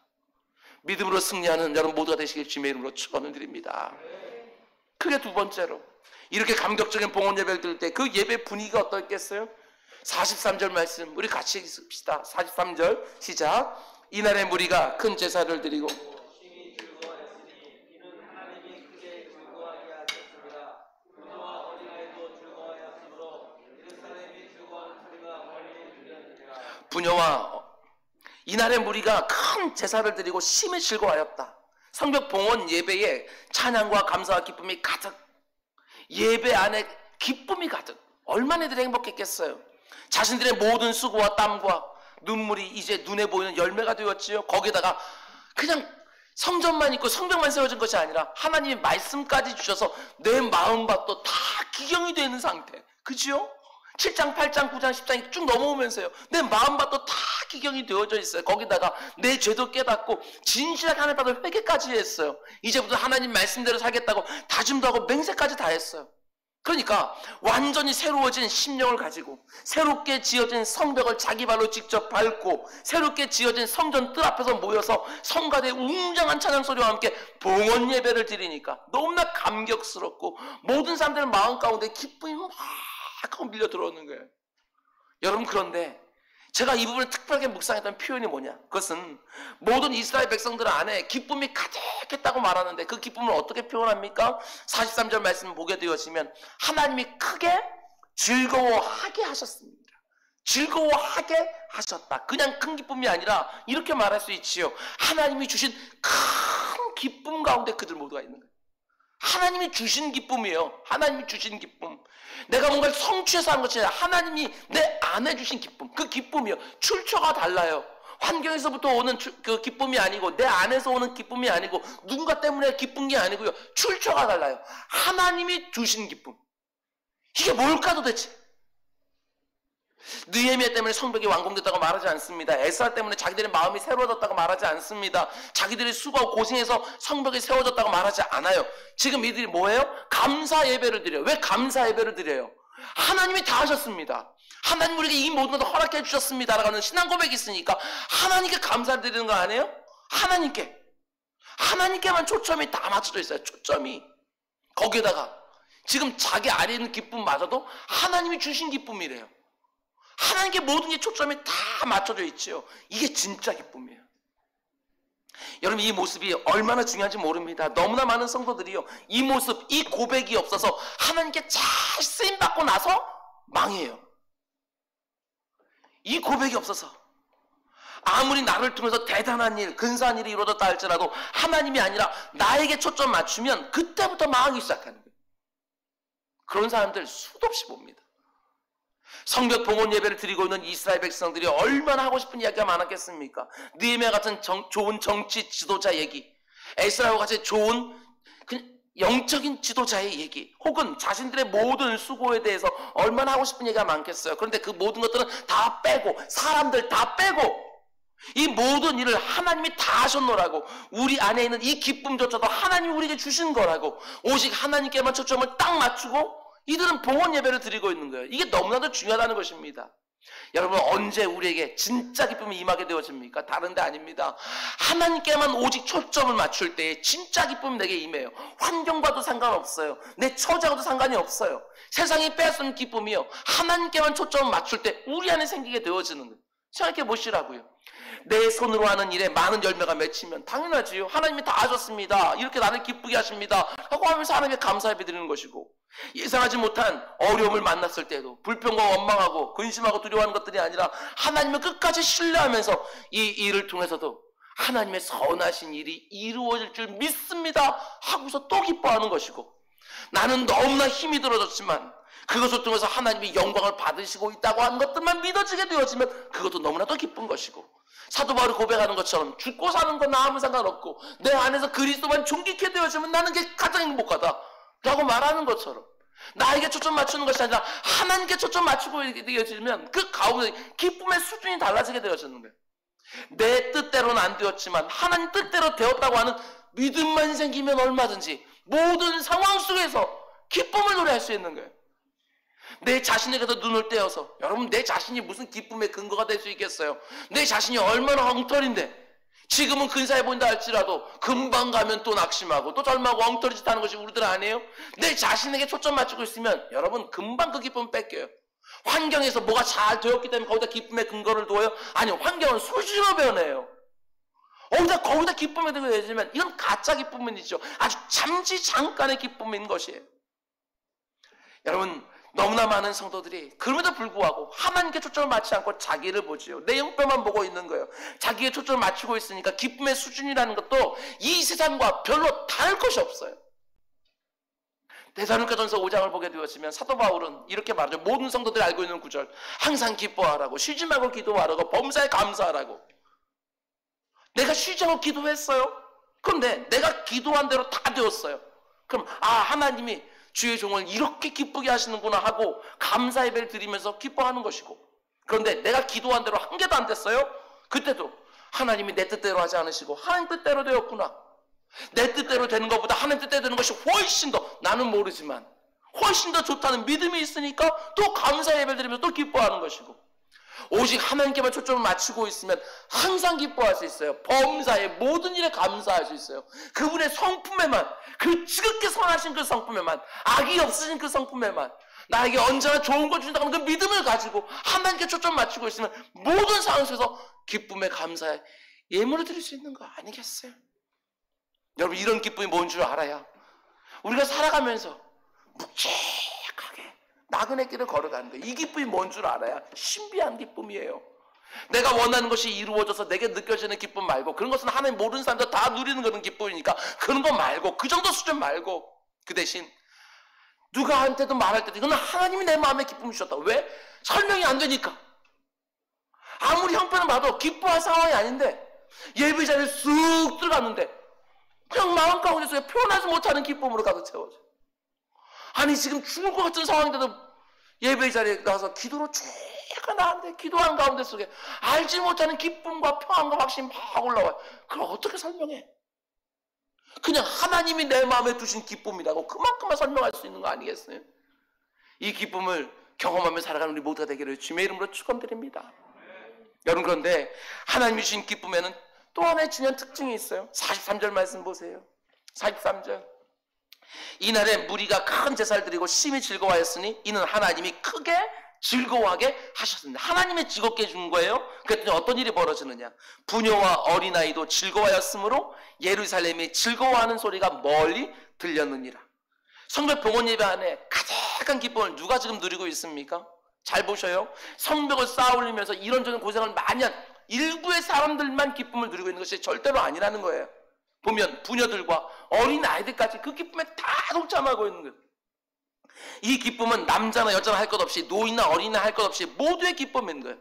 Speaker 1: 믿음으로 승리하는 여러분 모두가 되시길 주님의 이름으로 축원을 드립니다. 그게 두 번째로 이렇게 감격적인 봉헌 예배를 드릴 때 그 예배 분위기가 어떻겠어요? 43절 말씀 우리 같이 읽읍시다. 43절 시작. 이날의 무리가 큰 제사를 드리고 부녀와 이날의 무리가 큰 제사를 드리고 심히 즐거워하였다. 성벽 봉헌 예배에 찬양과 감사와 기쁨이 가득, 예배 안에 기쁨이 가득. 얼마나 이들이 행복했겠어요. 자신들의 모든 수고와 땀과 눈물이 이제 눈에 보이는 열매가 되었지요. 거기다가 그냥 성전만 있고 성벽만 세워진 것이 아니라 하나님의 말씀까지 주셔서 내 마음밭도 다 기경이 되는 상태. 그지요? 7장, 8장, 9장, 10장이 쭉 넘어오면서요. 내 마음밭도 다 기경이 되어져 있어요. 거기다가 내 죄도 깨닫고 진실하게 하나님 앞에 회개까지 했어요. 이제부터 하나님 말씀대로 살겠다고 다짐도 하고 맹세까지 다 했어요. 그러니까 완전히 새로워진 심령을 가지고 새롭게 지어진 성벽을 자기 발로 직접 밟고 새롭게 지어진 성전 뜰 앞에서 모여서 성가대의 웅장한 찬양 소리와 함께 봉헌 예배를 드리니까 너무나 감격스럽고 모든 사람들의 마음 가운데 기쁨이 막 밀려 들어오는 거예요. 여러분, 그런데 제가 이 부분을 특별하게 묵상했던 표현이 뭐냐? 그것은 모든 이스라엘 백성들 안에 기쁨이 가득했다고 말하는데 그 기쁨을 어떻게 표현합니까? 43절 말씀 보게 되어지면 하나님이 크게 즐거워하게 하셨습니다. 즐거워하게 하셨다. 그냥 큰 기쁨이 아니라 이렇게 말할 수 있지요. 하나님이 주신 큰 기쁨 가운데 그들 모두가 있는 거예요. 하나님이 주신 기쁨이에요. 하나님이 주신 기쁨. 내가 뭔가를 성취해서 한 것이 아니라 하나님이 내 안에 주신 기쁨. 그 기쁨이요. 출처가 달라요. 환경에서부터 오는 그 기쁨이 아니고 내 안에서 오는 기쁨이 아니고 누군가 때문에 기쁜 게 아니고요. 출처가 달라요. 하나님이 주신 기쁨. 이게 뭘까 도대체? 느헤미야 때문에 성벽이 완공됐다고 말하지 않습니다. 에스라 때문에 자기들의 마음이 새로워졌다고 말하지 않습니다. 자기들이 수고하고 고생해서 성벽이 세워졌다고 말하지 않아요. 지금 이들이 뭐예요? 감사 예배를 드려요. 왜 감사 예배를 드려요? 하나님이 다 하셨습니다. 하나님 우리에게 이 모든 것을 허락해 주셨습니다 라고 하는 신앙 고백이 있으니까 하나님께 감사를 드리는 거 아니에요? 하나님께만 초점이 다 맞춰져 있어요. 초점이. 거기에다가 지금 자기 안에 있는 기쁨마저도 하나님이 주신 기쁨이래요. 하나님께 모든 게 초점이 다 맞춰져 있지요. 이게 진짜 기쁨이에요. 여러분, 이 모습이 얼마나 중요한지 모릅니다. 너무나 많은 성도들이요, 이 모습, 이 고백이 없어서 하나님께 잘 쓰임받고 나서 망해요. 이 고백이 없어서 아무리 나를 통해서 대단한 일, 근사한 일이 이루어졌다 할지라도 하나님이 아니라 나에게 초점 맞추면 그때부터 망하기 시작하는 거예요. 그런 사람들 수도 없이 봅니다. 성벽 봉헌 예배를 드리고 있는 이스라엘 백성들이 얼마나 하고 싶은 이야기가 많았겠습니까? 느헤미야 같은 좋은 정치 지도자 얘기, 에스라와 같이 좋은 영적인 지도자의 얘기, 혹은 자신들의 모든 수고에 대해서 얼마나 하고 싶은 얘기가 많겠어요. 그런데 그 모든 것들은 다 빼고, 사람들 다 빼고, 이 모든 일을 하나님이 다 하셨노라고, 우리 안에 있는 이 기쁨조차도 하나님이 우리에게 주신 거라고, 오직 하나님께만 초점을 딱 맞추고 이들은 봉헌 예배를 드리고 있는 거예요. 이게 너무나도 중요하다는 것입니다. 여러분, 언제 우리에게 진짜 기쁨이 임하게 되어집니까? 다른 데 아닙니다. 하나님께만 오직 초점을 맞출 때에 진짜 기쁨이 내게 임해요. 환경과도 상관없어요. 내 처지하고도 상관이 없어요. 세상이 빼앗은 기쁨이요, 하나님께만 초점을 맞출 때 우리 안에 생기게 되어지는 거예요. 생각해 보시라고요. 내 손으로 하는 일에 많은 열매가 맺히면 당연하지요. 하나님이 다 하셨습니다. 이렇게 나를 기쁘게 하십니다 하고 하면서 하나님께 감사 예배 드리는 것이고, 예상하지 못한 어려움을 만났을 때도 불평과 원망하고 근심하고 두려워하는 것들이 아니라 하나님을 끝까지 신뢰하면서 이 일을 통해서도 하나님의 선하신 일이 이루어질 줄 믿습니다 하고서 또 기뻐하는 것이고, 나는 너무나 힘이 들어졌지만 그것을 통해서 하나님이 영광을 받으시고 있다고 하는 것들만 믿어지게 되어지면 그것도 너무나도 기쁜 것이고, 사도 바울이 고백하는 것처럼 죽고 사는 건 나 아무 상관없고 내 안에서 그리스도만 존귀케 되어지면 나는 게 가장 행복하다 라고 말하는 것처럼, 나에게 초점 맞추는 것이 아니라 하나님께 초점 맞추고 되어지면 그 가운데 기쁨의 수준이 달라지게 되어지는 거예요. 내 뜻대로는 안 되었지만 하나님 뜻대로 되었다고 하는 믿음만 생기면 얼마든지 모든 상황 속에서 기쁨을 노래할 수 있는 거예요. 내 자신에게도 눈을 떼어서, 여러분, 내 자신이 무슨 기쁨의 근거가 될 수 있겠어요? 내 자신이 얼마나 엉터리인데, 지금은 근사해 보인다 할지라도 금방 가면 또 낙심하고 또 절망하고 엉터리 짓 하는 것이 우리들 아니에요? 내 자신에게 초점 맞추고 있으면 여러분 금방 그 기쁨 뺏겨요. 환경에서 뭐가 잘 되었기 때문에 거기다 기쁨의 근거를 둬요? 아니요, 환경은 수시로 변해요. 거기다 기쁨에 들게 되지면 이건 가짜 기쁨이죠. 아주 잠시 잠깐의 기쁨인 것이에요. 여러분, 너무나 많은 성도들이 그럼에도 불구하고 하나님께 초점을 맞추지 않고 자기를 보지요. 내 형편만 보고 있는 거예요. 자기의 초점을 맞추고 있으니까 기쁨의 수준이라는 것도 이 세상과 별로 다를 것이 없어요. 데살로니가전서 5장을 보게 되었으면 사도 바울은 이렇게 말하죠. 모든 성도들이 알고 있는 구절, 항상 기뻐하라고, 쉬지 말고 기도하라고, 범사에 감사하라고. 내가 쉬지 않고 기도했어요. 그런데 내가 기도한 대로 다 되었어요. 그럼 하나님이 주의 종을 이렇게 기쁘게 하시는구나 하고 감사 예배를 드리면서 기뻐하는 것이고, 그런데 내가 기도한 대로 한 개도 안 됐어요? 그때도 하나님이 내 뜻대로 하지 않으시고 하나님 뜻대로 되었구나. 내 뜻대로 되는 것보다 하나님 뜻대로 되는 것이 훨씬 더, 나는 모르지만 훨씬 더 좋다는 믿음이 있으니까 또 감사 예배를 드리면서 또 기뻐하는 것이고, 오직 하나님께만 초점을 맞추고 있으면 항상 기뻐할 수 있어요. 범사의 모든 일에 감사할 수 있어요. 그분의 성품에만, 그 지극히 선하신 그 성품에만, 악이 없으신 그 성품에만, 나에게 언제나 좋은 걸 주신다는 그 믿음을 가지고 하나님께 초점을 맞추고 있으면 모든 상황 속에서 기쁨에 감사에 예물을 드릴 수 있는 거 아니겠어요? 여러분, 이런 기쁨이 뭔 줄 알아야 우리가 살아가면서 묵직하게 나그네 길을 걸어가는 거예요. 이 기쁨이 뭔 줄 알아야 신비한 기쁨이에요. 내가 원하는 것이 이루어져서 내게 느껴지는 기쁨 말고, 그런 것은 하나님 모르는 사람들 다 누리는 그런 기쁨이니까 그런 거 말고, 그 정도 수준 말고, 그 대신 누가한테도 말할 때도 이건 하나님이 내 마음에 기쁨을 주셨다. 왜? 설명이 안 되니까. 아무리 형편을 봐도 기뻐할 상황이 아닌데 예배 자리에 쑥 들어갔는데 그냥 마음 가운데서 표현하지 못하는 기쁨으로 가득 채워져. 아니, 지금 죽을 것 같은 상황인데도 예배 자리에 가서 기도로 죄가 나는데 기도하는 가운데 속에 알지 못하는 기쁨과 평안과 확신이 막 올라와요. 그걸 어떻게 설명해? 그냥 하나님이 내 마음에 두신 기쁨이라고 그만큼만 설명할 수 있는 거 아니겠어요? 이 기쁨을 경험하며 살아가는 우리 모두가 되기를 주님의 이름으로 축원드립니다. 여러분, 그런데 하나님이 주신 기쁨에는 또 하나의 중요한 특징이 있어요. 43절 말씀 보세요. 43절. 이날에 무리가 큰 제사를 드리고 심히 즐거워하였으니 이는 하나님이 크게 즐거워하게 하셨습니다. 하나님이 즐겁게 해준 거예요. 그랬더니 어떤 일이 벌어지느냐, 부녀와 어린아이도 즐거워하였으므로 예루살렘이 즐거워하는 소리가 멀리 들렸느니라. 성벽 봉헌 예배 안에 가득한 기쁨을 누가 지금 누리고 있습니까? 잘 보셔요. 성벽을 쌓아 올리면서 이런저런 고생을 많이 한 일부의 사람들만 기쁨을 누리고 있는 것이 절대로 아니라는 거예요. 보면 부녀들과 어린아이들까지 그 기쁨에 다 동참하고 있는 거예요. 이 기쁨은 남자나 여자나 할 것 없이, 노인이나 어린이나 할 것 없이 모두의 기쁨인 거예요.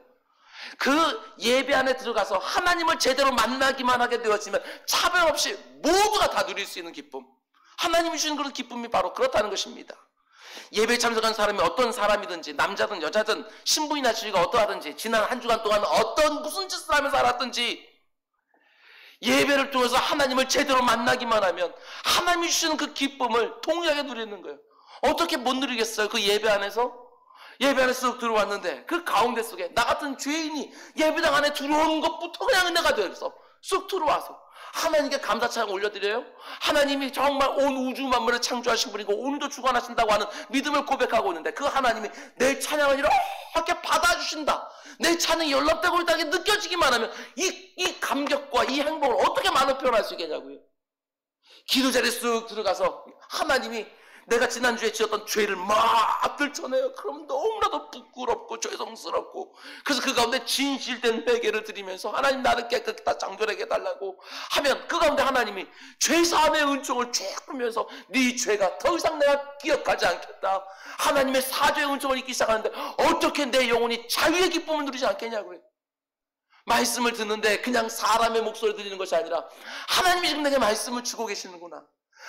Speaker 1: 그 예배 안에 들어가서 하나님을 제대로 만나기만 하게 되었지만 차별 없이 모두가 다 누릴 수 있는 기쁨, 하나님이 주시는 그런 기쁨이 바로 그렇다는 것입니다. 예배에 참석한 사람이 어떤 사람이든지, 남자든 여자든 신분이나 지위가 어떠하든지, 지난 한 주간 동안 무슨 짓을 하며 살았든지 예배를 통해서 하나님을 제대로 만나기만 하면 하나님이 주시는 그 기쁨을 동일하게 누리는 거예요. 어떻게 못 누리겠어요? 그 예배 안에서 쑥 들어왔는데 그 가운데 속에 나 같은 죄인이 예배당 안에 들어오는 것부터 그냥 은혜가 되어서 쑥 들어와서 하나님께 감사 찬양 올려드려요. 하나님이 정말 온 우주 만물을 창조하신 분이고 오늘도 주관하신다고 하는 믿음을 고백하고 있는데 그 하나님이 내 찬양을 이렇게 받아주신다, 내 찬양이 연락되고 있다는 게 느껴지기만 하면 이 감격과 이 행복을 어떻게 말로 표현할 수 있겠냐고요. 기도 자리에 쑥 들어가서 하나님이 내가 지난주에 지었던 죄를 막 들춰내요. 그럼 너무나도 부끄럽고 죄송스럽고, 그래서 그 가운데 진실된 회개를 드리면서 하나님 나를 깨끗하게 다 장결하게 해달라고 하면 그 가운데 하나님이 죄사함의 은총을 쭉 풀면서 네 죄가 더 이상 내가 기억하지 않겠다, 하나님의 사죄의 은총을 잊기 시작하는데 어떻게 내 영혼이 자유의 기쁨을 누리지 않겠냐고요. 말씀을 듣는데 그냥 사람의 목소리를 들리는 것이 아니라 하나님이 지금 내게 말씀을 주고 계시는구나,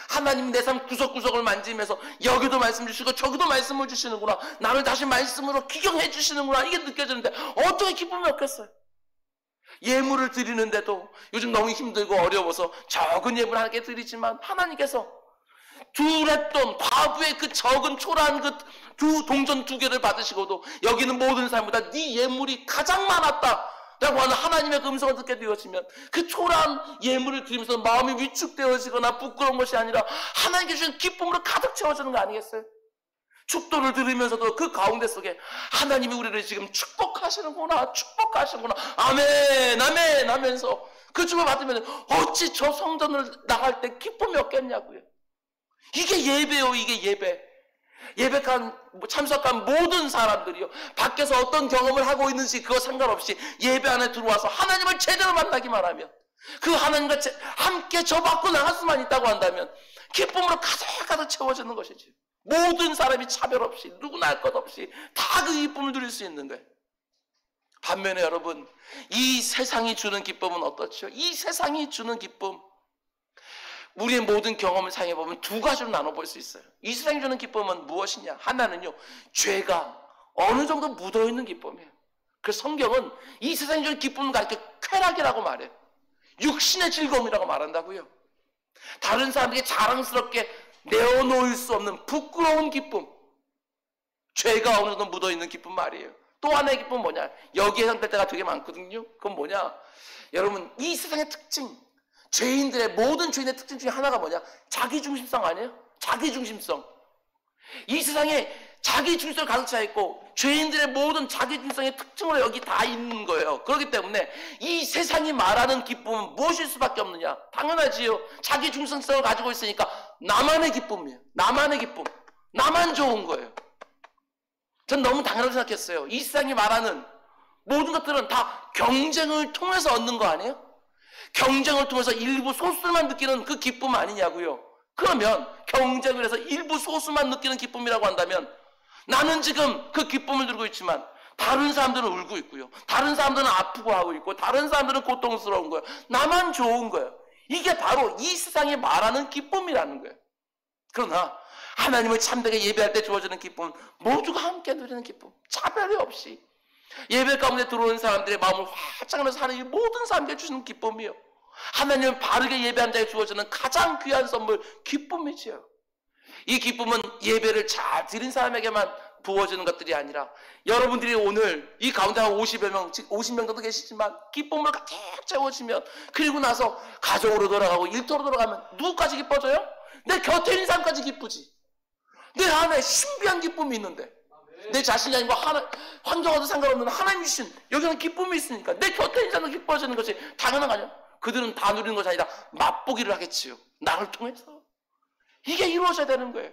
Speaker 1: 하나님 내 삶 구석구석을 만지면서 여기도 말씀 주시고 저기도 말씀을 주시는구나, 나를 다시 말씀으로 기경해 주시는구나, 이게 느껴지는데 어떻게 기쁨이 없겠어요? 예물을 드리는데도 요즘 너무 힘들고 어려워서 적은 예물을 하게 드리지만 하나님께서 두랩돈 과부의 그 적은 초라한 그 두 동전 2개를 받으시고도 여기는 모든 사람보다 네 예물이 가장 많았다 라고 하는 하나님의 그 음성을 듣게 되었으면 그 초라한 예물을 드리면서 마음이 위축되어지거나 부끄러운 것이 아니라 하나님께 주신 기쁨으로 가득 채워지는 거 아니겠어요? 축도를 들으면서도 그 가운데 속에 하나님이 우리를 지금 축복하시는구나, 아멘 아멘 하면서 그 축복을 받으면 어찌 저 성전을 나갈 때 기쁨이 없겠냐고요. 이게 예배요, 이게 예배. 참석한 모든 사람들이요, 밖에서 어떤 경험을 하고 있는지 그거 상관없이 예배 안에 들어와서 하나님을 제대로 만나기만 하면, 그 하나님과 함께 저 밖으로 나갈 수만 있다고 한다면 기쁨으로 가득가득 채워지는 것이지. 모든 사람이 차별 없이 누구나 할 것 없이 다 그 기쁨을 누릴 수 있는 거예요. 반면에 여러분, 이 세상이 주는 기쁨은 어떻죠? 이 세상이 주는 기쁨, 우리의 모든 경험을 상해보면 두 가지로 나눠볼 수 있어요. 이 세상이 주는 기쁨은 무엇이냐? 하나는요, 죄가 어느 정도 묻어있는 기쁨이에요. 그래서 성경은 이 세상이 주는 기쁨을 가리켜 쾌락이라고 말해요. 육신의 즐거움이라고 말한다고요. 다른 사람에게 자랑스럽게 내어놓을 수 없는 부끄러운 기쁨, 죄가 어느 정도 묻어있는 기쁨 말이에요. 또 하나의 기쁨은 뭐냐? 여기에 해당될 때가 되게 많거든요. 그건 뭐냐? 여러분, 이 세상의 특징, 모든 죄인의 특징 중에 하나가 뭐냐? 자기중심성 아니에요? 자기중심성. 이 세상에 자기중심성을 가득 차 있고 죄인들의 모든 자기중심성의 특징으로 여기 다 있는 거예요. 그렇기 때문에 이 세상이 말하는 기쁨은 무엇일 수밖에 없느냐? 당연하지요. 자기중심성을 가지고 있으니까 나만의 기쁨이에요. 나만의 기쁨. 나만 좋은 거예요. 전 너무 당연하게 생각했어요. 이 세상이 말하는 모든 것들은 다 경쟁을 통해서 얻는 거 아니에요? 경쟁을 통해서 일부 소수만 느끼는 그 기쁨 아니냐고요. 그러면 경쟁을 해서 일부 소수만 느끼는 기쁨이라고 한다면 나는 지금 그 기쁨을 누리고 있지만 다른 사람들은 울고 있고요. 다른 사람들은 아프고 하고 있고 다른 사람들은 고통스러운 거예요. 나만 좋은 거예요. 이게 바로 이 세상이 말하는 기쁨이라는 거예요. 그러나 하나님을 참되게 예배할 때 주어지는 기쁨은 모두가 함께 누리는 기쁨. 차별이 없이. 예배 가운데 들어오는 사람들의 마음을 활짝 열어서 하나님이 모든 사람에게 주시는 기쁨이요. 하나님을 바르게 예배한 자에게 주어지는 가장 귀한 선물, 기쁨이지요. 이 기쁨은 예배를 잘 드린 사람에게만 부어지는 것들이 아니라 여러분들이 오늘 이 가운데 한 50여 명, 50명 정도 계시지만 기쁨을 가득 채워지면 그리고 나서 가정으로 돌아가고 일터로 돌아가면 누구까지 기뻐져요? 내 곁에 있는 사람까지 기쁘지. 내 안에 신비한 기쁨이 있는데 내 자신이 아니고 환경과도 상관없는 하나님 주신 여기는 기쁨이 있으니까 내 곁에 있는 사람도 기뻐지는 것이 당연한 거 아니야? 그들은 다 누리는 것이 아니라 맛보기를 하겠지요. 나를 통해서. 이게 이루어져야 되는 거예요.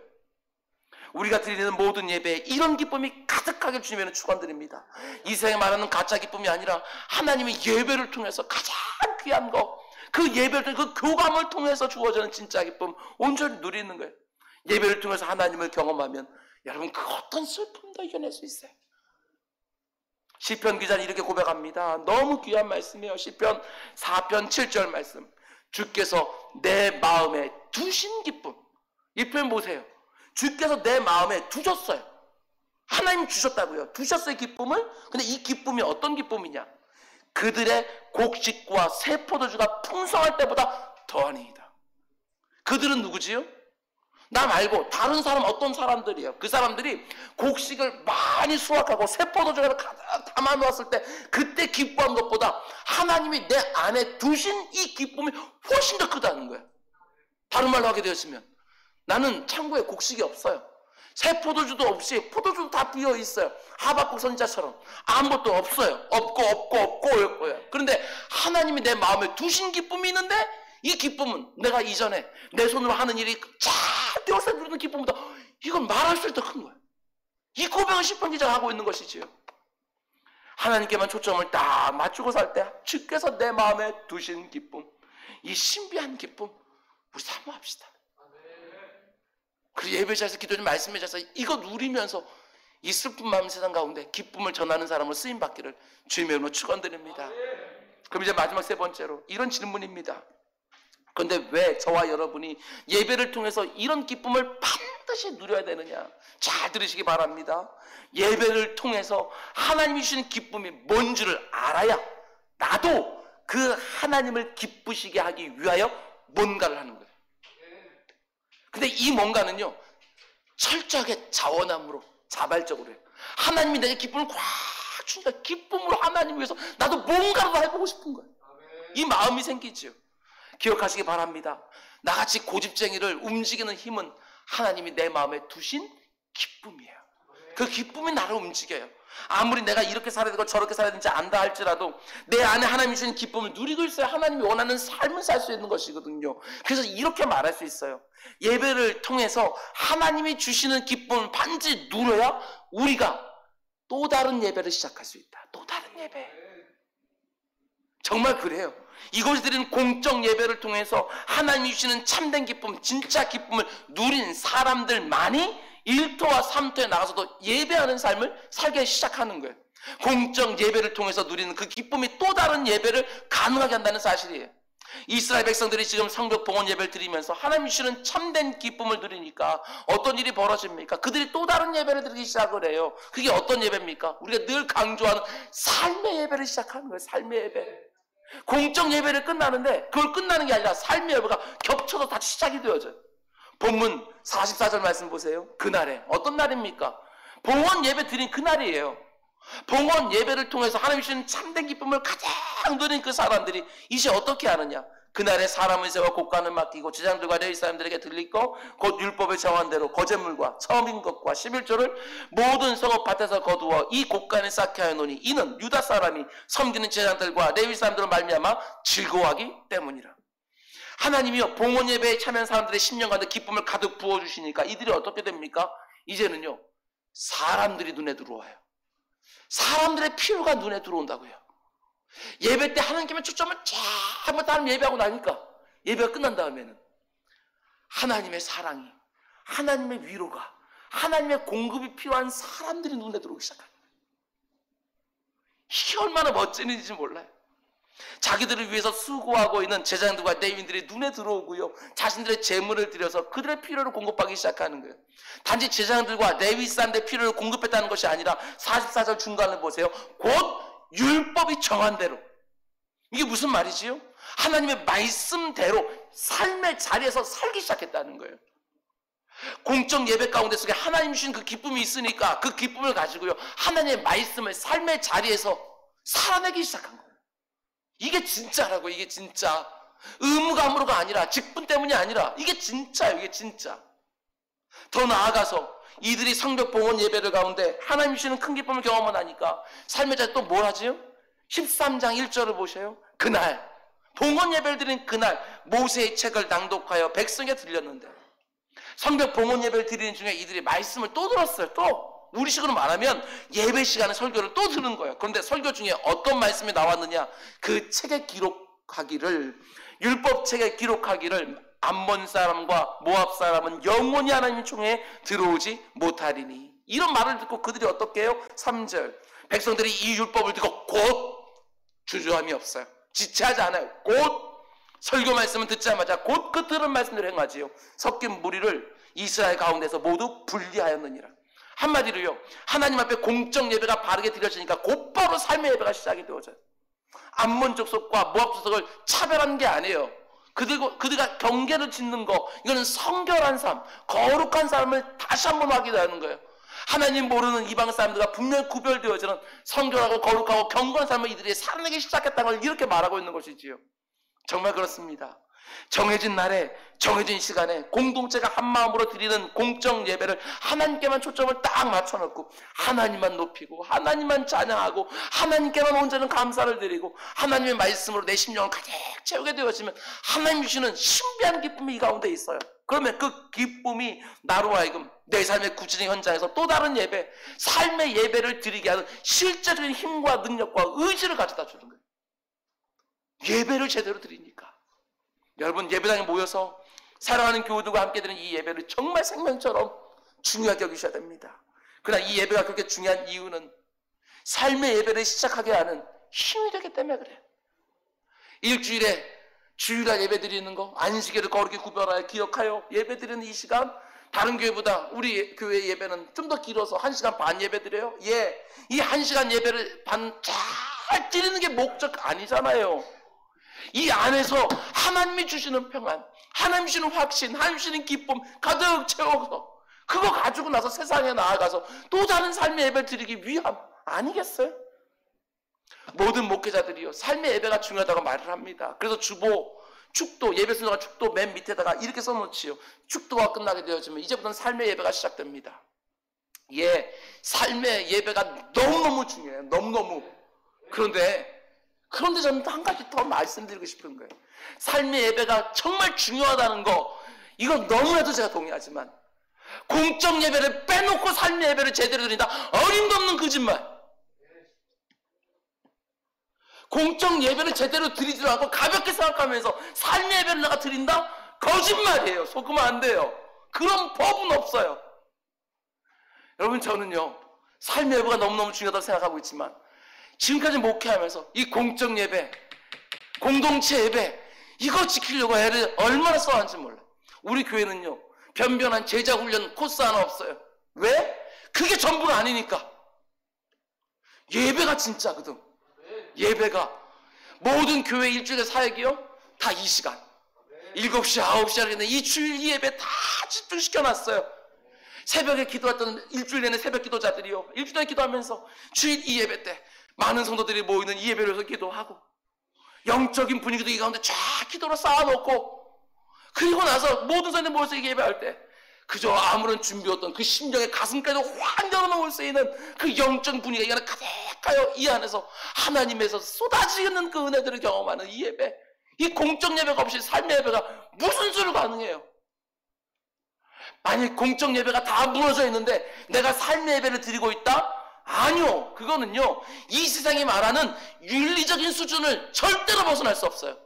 Speaker 1: 우리가 드리는 모든 예배에 이런 기쁨이 가득하게 주님에는 축원드립니다. 이 세상에 말하는 가짜 기쁨이 아니라 하나님의 예배를 통해서 가장 귀한 거, 그 예배를 통해 그 교감을 통해서 주어지는 진짜 기쁨 온전히 누리는 거예요. 예배를 통해서 하나님을 경험하면 여러분 그 어떤 슬픔도 이겨낼 수 있어요. 시편 기자는 이렇게 고백합니다. 너무 귀한 말씀이에요. 시편 4편 7절 말씀. 주께서 내 마음에 두신 기쁨. 이 표현 보세요. 주께서 내 마음에 두셨어요. 하나님 주셨다고요. 두셨어요, 기쁨을. 근데 이 기쁨이 어떤 기쁨이냐? 그들의 곡식과 새 포도주가 풍성할 때보다 더하니이다. 그들은 누구지요? 나 말고 다른 사람, 어떤 사람들이에요. 그 사람들이 곡식을 많이 수확하고 새 포도주를 가득 담아 놓았을 때 그때 기뻐한 것보다 하나님이 내 안에 두신 이 기쁨이 훨씬 더 크다는 거예요. 다른 말로 하게 되었으면 나는 창고에 곡식이 없어요. 새 포도주도 없이 포도주도 다 비어 있어요. 하박국 선지자처럼 아무것도 없어요. 없고요. 그런데 하나님이 내 마음에 두신 기쁨이 있는데 이 기쁨은 내가 이전에 내 손으로 하는 일이 잘 되어서 누리는 기쁨보다 이건 말할 수 더 큰 거예요. 이 고백을 시편 기자가 하고 있는 것이지요. 하나님께만 초점을 딱 맞추고 살 때 주께서 내 마음에 두신 기쁨, 이 신비한 기쁨 우리 사모합시다. 그리고 예배자에서 기도님 말씀해 주셔서 이거 누리면서 이 슬픈 마음 세상 가운데 기쁨을 전하는 사람으로 쓰임받기를 주님의 이름으로 축원드립니다. 그럼 이제 마지막 세 번째로 이런 질문입니다. 그런데 왜 저와 여러분이 예배를 통해서 이런 기쁨을 반드시 누려야 되느냐? 잘 들으시기 바랍니다. 예배를 통해서 하나님이 주시는 기쁨이 뭔 줄을 알아야 나도 그 하나님을 기쁘시게 하기 위하여 뭔가를 하는 거예요. 근데 이 뭔가는요, 철저하게 자원함으로, 자발적으로 해요. 하나님이 내게 기쁨을 꽉 주니까 기쁨으로 하나님 위해서 나도 뭔가라도 해보고 싶은 거예요. 이 마음이 생기지요. 기억하시기 바랍니다. 나같이 고집쟁이를 움직이는 힘은 하나님이 내 마음에 두신 기쁨이에요. 그 기쁨이 나를 움직여요. 아무리 내가 이렇게 살아야 되고 저렇게 살아야 되는지 안다 할지라도 내 안에 하나님이 주신 기쁨을 누리고 있어야 하나님이 원하는 삶을 살 수 있는 것이거든요. 그래서 이렇게 말할 수 있어요. 예배를 통해서 하나님이 주시는 기쁨을 반드시 누려야 우리가 또 다른 예배를 시작할 수 있다. 또 다른 예배. 정말 그래요. 이곳에 드리는 공적 예배를 통해서 하나님이 주시는 참된 기쁨, 진짜 기쁨을 누린 사람들만이 1토와 3토에 나가서도 예배하는 삶을 살게 시작하는 거예요. 공적 예배를 통해서 누리는 그 기쁨이 또 다른 예배를 가능하게 한다는 사실이에요. 이스라엘 백성들이 지금 성벽 봉헌 예배를 드리면서 하나님이 주시는 참된 기쁨을 누리니까 어떤 일이 벌어집니까? 그들이 또 다른 예배를 드리기 시작을 해요. 그게 어떤 예배입니까? 우리가 늘 강조하는 삶의 예배를 시작하는 거예요. 삶의 예배. 공적 예배를 끝나는데 그걸 끝나는 게 아니라 삶의 예배가 겹쳐서 다시 시작이 되어져요. 본문 44절 말씀 보세요. 그날에 어떤 날입니까? 봉헌 예배 드린 그날이에요. 봉헌 예배를 통해서 하나님 주신 참된 기쁨을 가장 누린 그 사람들이 이제 어떻게 하느냐? 그날에 사람의 세와 곡간을 맡기고 제장들과 레위 사람들에게 들리고 곧 율법의 정한대로 거제물과 처음인 것과 11조를 모든 성읍 밭에서 거두어 이 곡간에 쌓게 하였노니 이는 유다 사람이 섬기는 제장들과 레위 사람들을 말미암아 즐거워하기 때문이라. 하나님이요 봉헌 예배에 참여한 사람들의 심령 가운데 기쁨을 가득 부어주시니까 이들이 어떻게 됩니까? 이제는요 사람들이 눈에 들어와요. 사람들의 필요가 눈에 들어온다고요. 예배 때 하나님께만 초점을 쫙 다른 예배하고 나니까 예배가 끝난 다음에는 하나님의 사랑이, 하나님의 위로가, 하나님의 공급이 필요한 사람들이 눈에 들어오기 시작합니다. 이게 얼마나 멋진 일인지 몰라요. 자기들을 위해서 수고하고 있는 제자들과 레위인들이 눈에 들어오고요. 자신들의 재물을 들여서 그들의 필요를 공급하기 시작하는 거예요. 단지 제자들과 레위 사람들의 필요를 공급했다는 것이 아니라 44절 중간을 보세요. 곧 율법이 정한 대로. 이게 무슨 말이지요? 하나님의 말씀대로 삶의 자리에서 살기 시작했다는 거예요. 공적 예배 가운데 속에 하나님 주신 그 기쁨이 있으니까 그 기쁨을 가지고요. 하나님의 말씀을 삶의 자리에서 살아내기 시작한 거예요. 이게 진짜라고. 이게 진짜. 의무감으로가 아니라 직분 때문이 아니라 이게 진짜예요. 이게 진짜. 더 나아가서 이들이 성벽 봉헌 예배를 가운데 하나님 주시는 큰 기쁨을 경험하니까 삶의 자리 또 뭘 하지요? 13장 1절을 보세요. 그날 봉헌 예배를 드린 그날 모세의 책을 낭독하여 백성에게 들렸는데 성벽 봉헌 예배를 드리는 중에 이들이 말씀을 또 들었어요. 또 우리식으로 말하면 예배 시간에 설교를 또 들은 거예요. 그런데 설교 중에 어떤 말씀이 나왔느냐? 그 책에 기록하기를 율법 책에 기록하기를 암몬 사람과 모압 사람은 영원히 하나님의 총회에 들어오지 못하리니. 이런 말을 듣고 그들이 어떻게 해요? 3절 백성들이 이 율법을 듣고 곧 주저함이 없어요. 지체하지 않아요. 곧 설교 말씀을 듣자마자 곧 그 들은 말씀대로 행하지요. 섞인 무리를 이스라엘 가운데서 모두 분리하였느니라. 한마디로요 하나님 앞에 공적 예배가 바르게 드려지니까 곧바로 삶의 예배가 시작이 되어져요. 암몬 족속과 모압 족속을 차별한 게 아니에요. 그들과 경계를 짓는 거, 이거는 성결한 삶, 거룩한 삶을 다시 한번 확인하는 거예요. 하나님 모르는 이방 사람들과 분명히 구별되어지는 성결하고 거룩하고 경건한 삶을 이들이 살아내기 시작했다는 걸 이렇게 말하고 있는 것이지요. 정말 그렇습니다. 정해진 날에 정해진 시간에 공동체가 한마음으로 드리는 공적 예배를 하나님께만 초점을 딱 맞춰놓고 하나님만 높이고 하나님만 찬양하고 하나님께만 온전한 감사를 드리고 하나님의 말씀으로 내 심령을 가득 채우게 되어지면 하나님 주시는 신비한 기쁨이 이 가운데 있어요. 그러면 그 기쁨이 나로 하여금 내 삶의 구체적인 현장에서 또 다른 예배, 삶의 예배를 드리게 하는 실제적인 힘과 능력과 의지를 가져다 주는 거예요. 예배를 제대로 드리니까. 여러분 예배당에 모여서 사랑하는 교우들과 함께 드리는 이 예배를 정말 생명처럼 중요하게 여기셔야 됩니다. 그러나 이 예배가 그렇게 중요한 이유는 삶의 예배를 시작하게 하는 힘이 되기 때문에 그래요. 일주일에 주일날 예배 드리는 거, 안식일을 거룩히 구별하여 기억하여 예배 드리는 이 시간, 다른 교회보다 우리 교회 예배는 좀 더 길어서 1시간 반 예배 드려요. 예, 이 1시간 예배를 잘 드리는 게 목적 아니잖아요. 이 안에서 하나님이 주시는 평안, 하나님 주시는 확신, 하나님 주시는 기쁨 가득 채워서 그거 가지고 나서 세상에 나아가서 또 다른 삶의 예배를 드리기 위함 아니겠어요? 모든 목회자들이요 삶의 예배가 중요하다고 말을 합니다. 그래서 주보, 축도, 예배 순서가 축도 맨 밑에다가 이렇게 써놓지요. 축도가 끝나게 되어지면 이제부터는 삶의 예배가 시작됩니다. 예, 삶의 예배가 너무너무 중요해요. 너무너무. 그런데 저는 한 가지 더 말씀드리고 싶은 거예요. 삶의 예배가 정말 중요하다는 거, 이건 너무나도 제가 동의하지만 공적 예배를 빼놓고 삶의 예배를 제대로 드린다? 어림도 없는 거짓말. 공적 예배를 제대로 드리지도 않고 가볍게 생각하면서 삶의 예배를 내가 드린다? 거짓말이에요. 속으면 안 돼요. 그런 법은 없어요. 여러분 저는요 삶의 예배가 너무너무 중요하다고 생각하고 있지만 지금까지 목회하면서 이 공적 예배, 공동체 예배 이거 지키려고 애를 얼마나 써왔는지 몰라요. 우리 교회는요 변변한 제자 훈련 코스 하나 없어요. 왜? 그게 전부가 아니니까. 예배가 진짜거든. 예배가 모든 교회 일주일의 사역이요 다 이 시간 7시 9시 하는데 이 주일 이 예배 다 집중시켜놨어요. 새벽에 기도했던 일주일 내내 새벽 기도자들이요, 일주일 내내 기도하면서 주일 이 예배 때 많은 성도들이 모이는 이 예배를 위해서 기도하고 영적인 분위기도 이 가운데 쫙 기도로 쌓아놓고, 그리고 나서 모든 사람들이 모여서 이 예배할 때 그저 아무런 준비 없던 그 심령의 가슴까지 확 열어놓을 수 있는 그 영적 분위기가 이 안에 가득하여 이 안에서 하나님에서 쏟아지는 그 은혜들을 경험하는 이 예배, 이 공적 예배가 없이 삶의 예배가 무슨 수로 가능해요? 만약 공적 예배가 다 무너져 있는데 내가 삶의 예배를 드리고 있다? 아니요. 그거는요, 이 세상이 말하는 윤리적인 수준을 절대로 벗어날 수 없어요.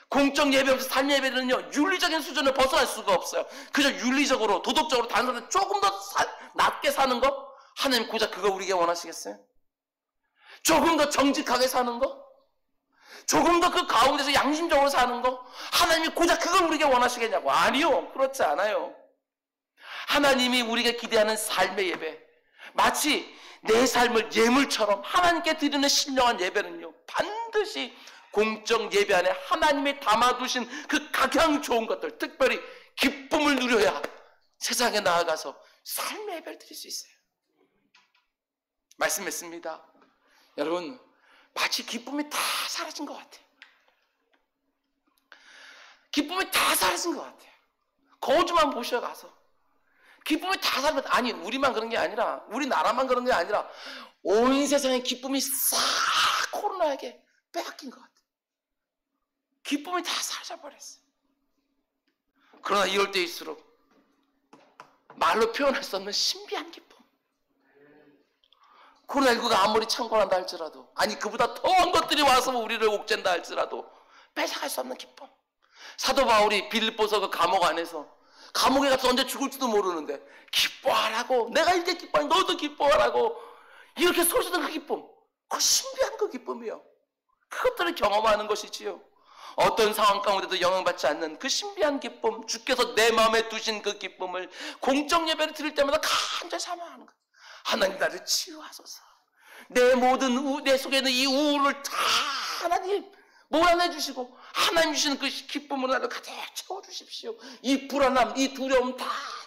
Speaker 1: 공적 예배부터 삶의 예배는요, 윤리적인 수준을 벗어날 수가 없어요. 그저 윤리적으로, 도덕적으로 다른 사람들 조금 더 낮게 사는 거? 하나님 고작 그거 우리에게 원하시겠어요? 조금 더 정직하게 사는 거? 조금 더 그 가운데서 양심적으로 사는 거? 하나님이 고작 그걸 우리에게 원하시겠냐고? 아니요. 그렇지 않아요. 하나님이 우리에게 기대하는 삶의 예배, 마치 내 삶을 예물처럼 하나님께 드리는 신령한 예배는요, 반드시 공적 예배 안에 하나님이 담아두신 그 각양 좋은 것들, 특별히 기쁨을 누려야 세상에 나아가서 삶의 예배를 드릴 수 있어요. 말씀했습니다. 여러분, 마치 기쁨이 다 사라진 것 같아요. 기쁨이 다 사라진 것 같아요. 거울만 보셔가서 기쁨이 다 사라진, 아니 우리만 그런 게 아니라, 우리나라만 그런 게 아니라 온 세상의 기쁨이 싹 코로나에게 빼앗긴 것 같아요. 기쁨이 다 사라져버렸어요. 그러나 이럴 때일수록 말로 표현할 수 없는 신비한 기쁨, 코로나19가 아무리 창궐한다 할지라도, 아니 그보다 더한 것들이 와서 우리를 옥죄한다 할지라도 뺏어갈 수 없는 기쁨. 사도 바울이 빌립보서 그 감옥 안에서, 감옥에 가서 언제 죽을지도 모르는데 기뻐하라고, 내가 이렇게 기뻐하니 너도 기뻐하라고 이렇게 소리치던 그 기쁨, 그 신비한 그 기쁨이요, 그것들을 경험하는 것이지요. 어떤 상황 가운데도 영향받지 않는 그 신비한 기쁨, 주께서 내 마음에 두신 그 기쁨을 공적 예배를 드릴 때마다 간절히 사모하는 거예요. 하나님 나를 치유하소서. 내 속에 있는 이 우울을 다 하나님 몰아내 주시고, 하나님 주시는 그 기쁨으로 나를 가득 채워주십시오. 이 불안함, 이 두려움 다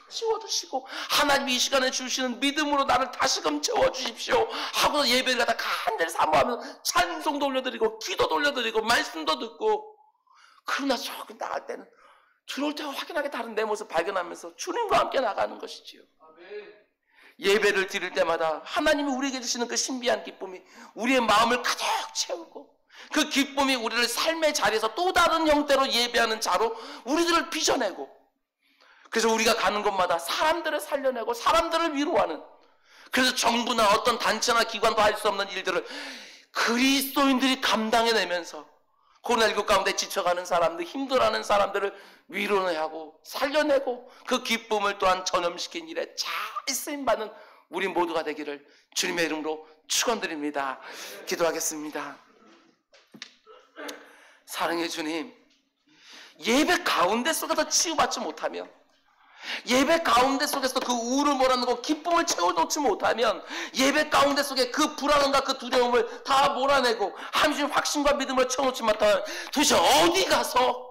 Speaker 1: 치워주시고, 하나님이 이 시간에 주시는 믿음으로 나를 다시금 채워주십시오 하고 예배를 갖다 간절히 사모하면서 찬송도 올려드리고 기도도 올려드리고 말씀도 듣고, 그러나 조금 나갈 때는 들어올 때와 확연하게 다른 내 모습 발견하면서 주님과 함께 나가는 것이지요. 예배를 드릴 때마다 하나님이 우리에게 주시는 그 신비한 기쁨이 우리의 마음을 가득 채우고, 그 기쁨이 우리를 삶의 자리에서 또 다른 형태로 예배하는 자로 우리들을 빚어내고, 그래서 우리가 가는 곳마다 사람들을 살려내고 사람들을 위로하는, 그래서 정부나 어떤 단체나 기관도 할 수 없는 일들을 그리스도인들이 감당해내면서 코로나19 가운데 지쳐가는 사람들, 힘들어하는 사람들을 위로하고 살려내고 그 기쁨을 또한 전염시킨 일에 잘 쓰임받는 우리 모두가 되기를 주님의 이름으로 축원드립니다. 기도하겠습니다. 사랑의 주님, 예배 가운데 속에서 치유받지 못하면, 예배 가운데 속에서 그 우울을 몰아내고 기쁨을 채워놓지 못하면, 예배 가운데 속에 그 불안함과 그 두려움을 다 몰아내고 하나님 확신과 믿음을 채워놓지 못하면 도대체 어디 가서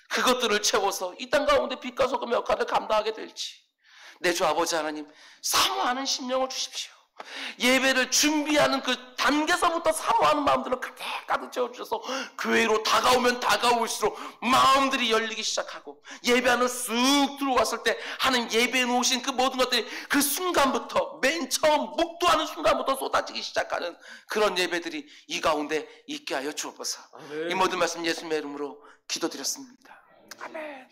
Speaker 1: 그것들을 채워서 이 땅 가운데 빛과 소금의 역할을 감당하게 될지, 내 주 아버지 하나님, 사모하는 심령을 주십시오. 예배를 준비하는 그 단계서부터 사모하는 마음들을 가득 채워주셔서 교회로 다가오면 다가올수록 마음들이 열리기 시작하고, 예배 안으로 쑥 들어왔을 때 하나님 예배에 놓으신 그 모든 것들이 그 순간부터, 맨 처음 묵도하는 순간부터 쏟아지기 시작하는 그런 예배들이 이 가운데 있게 하여 주옵소서. 이 모든 말씀 예수님의 이름으로 기도드렸습니다. 아멘.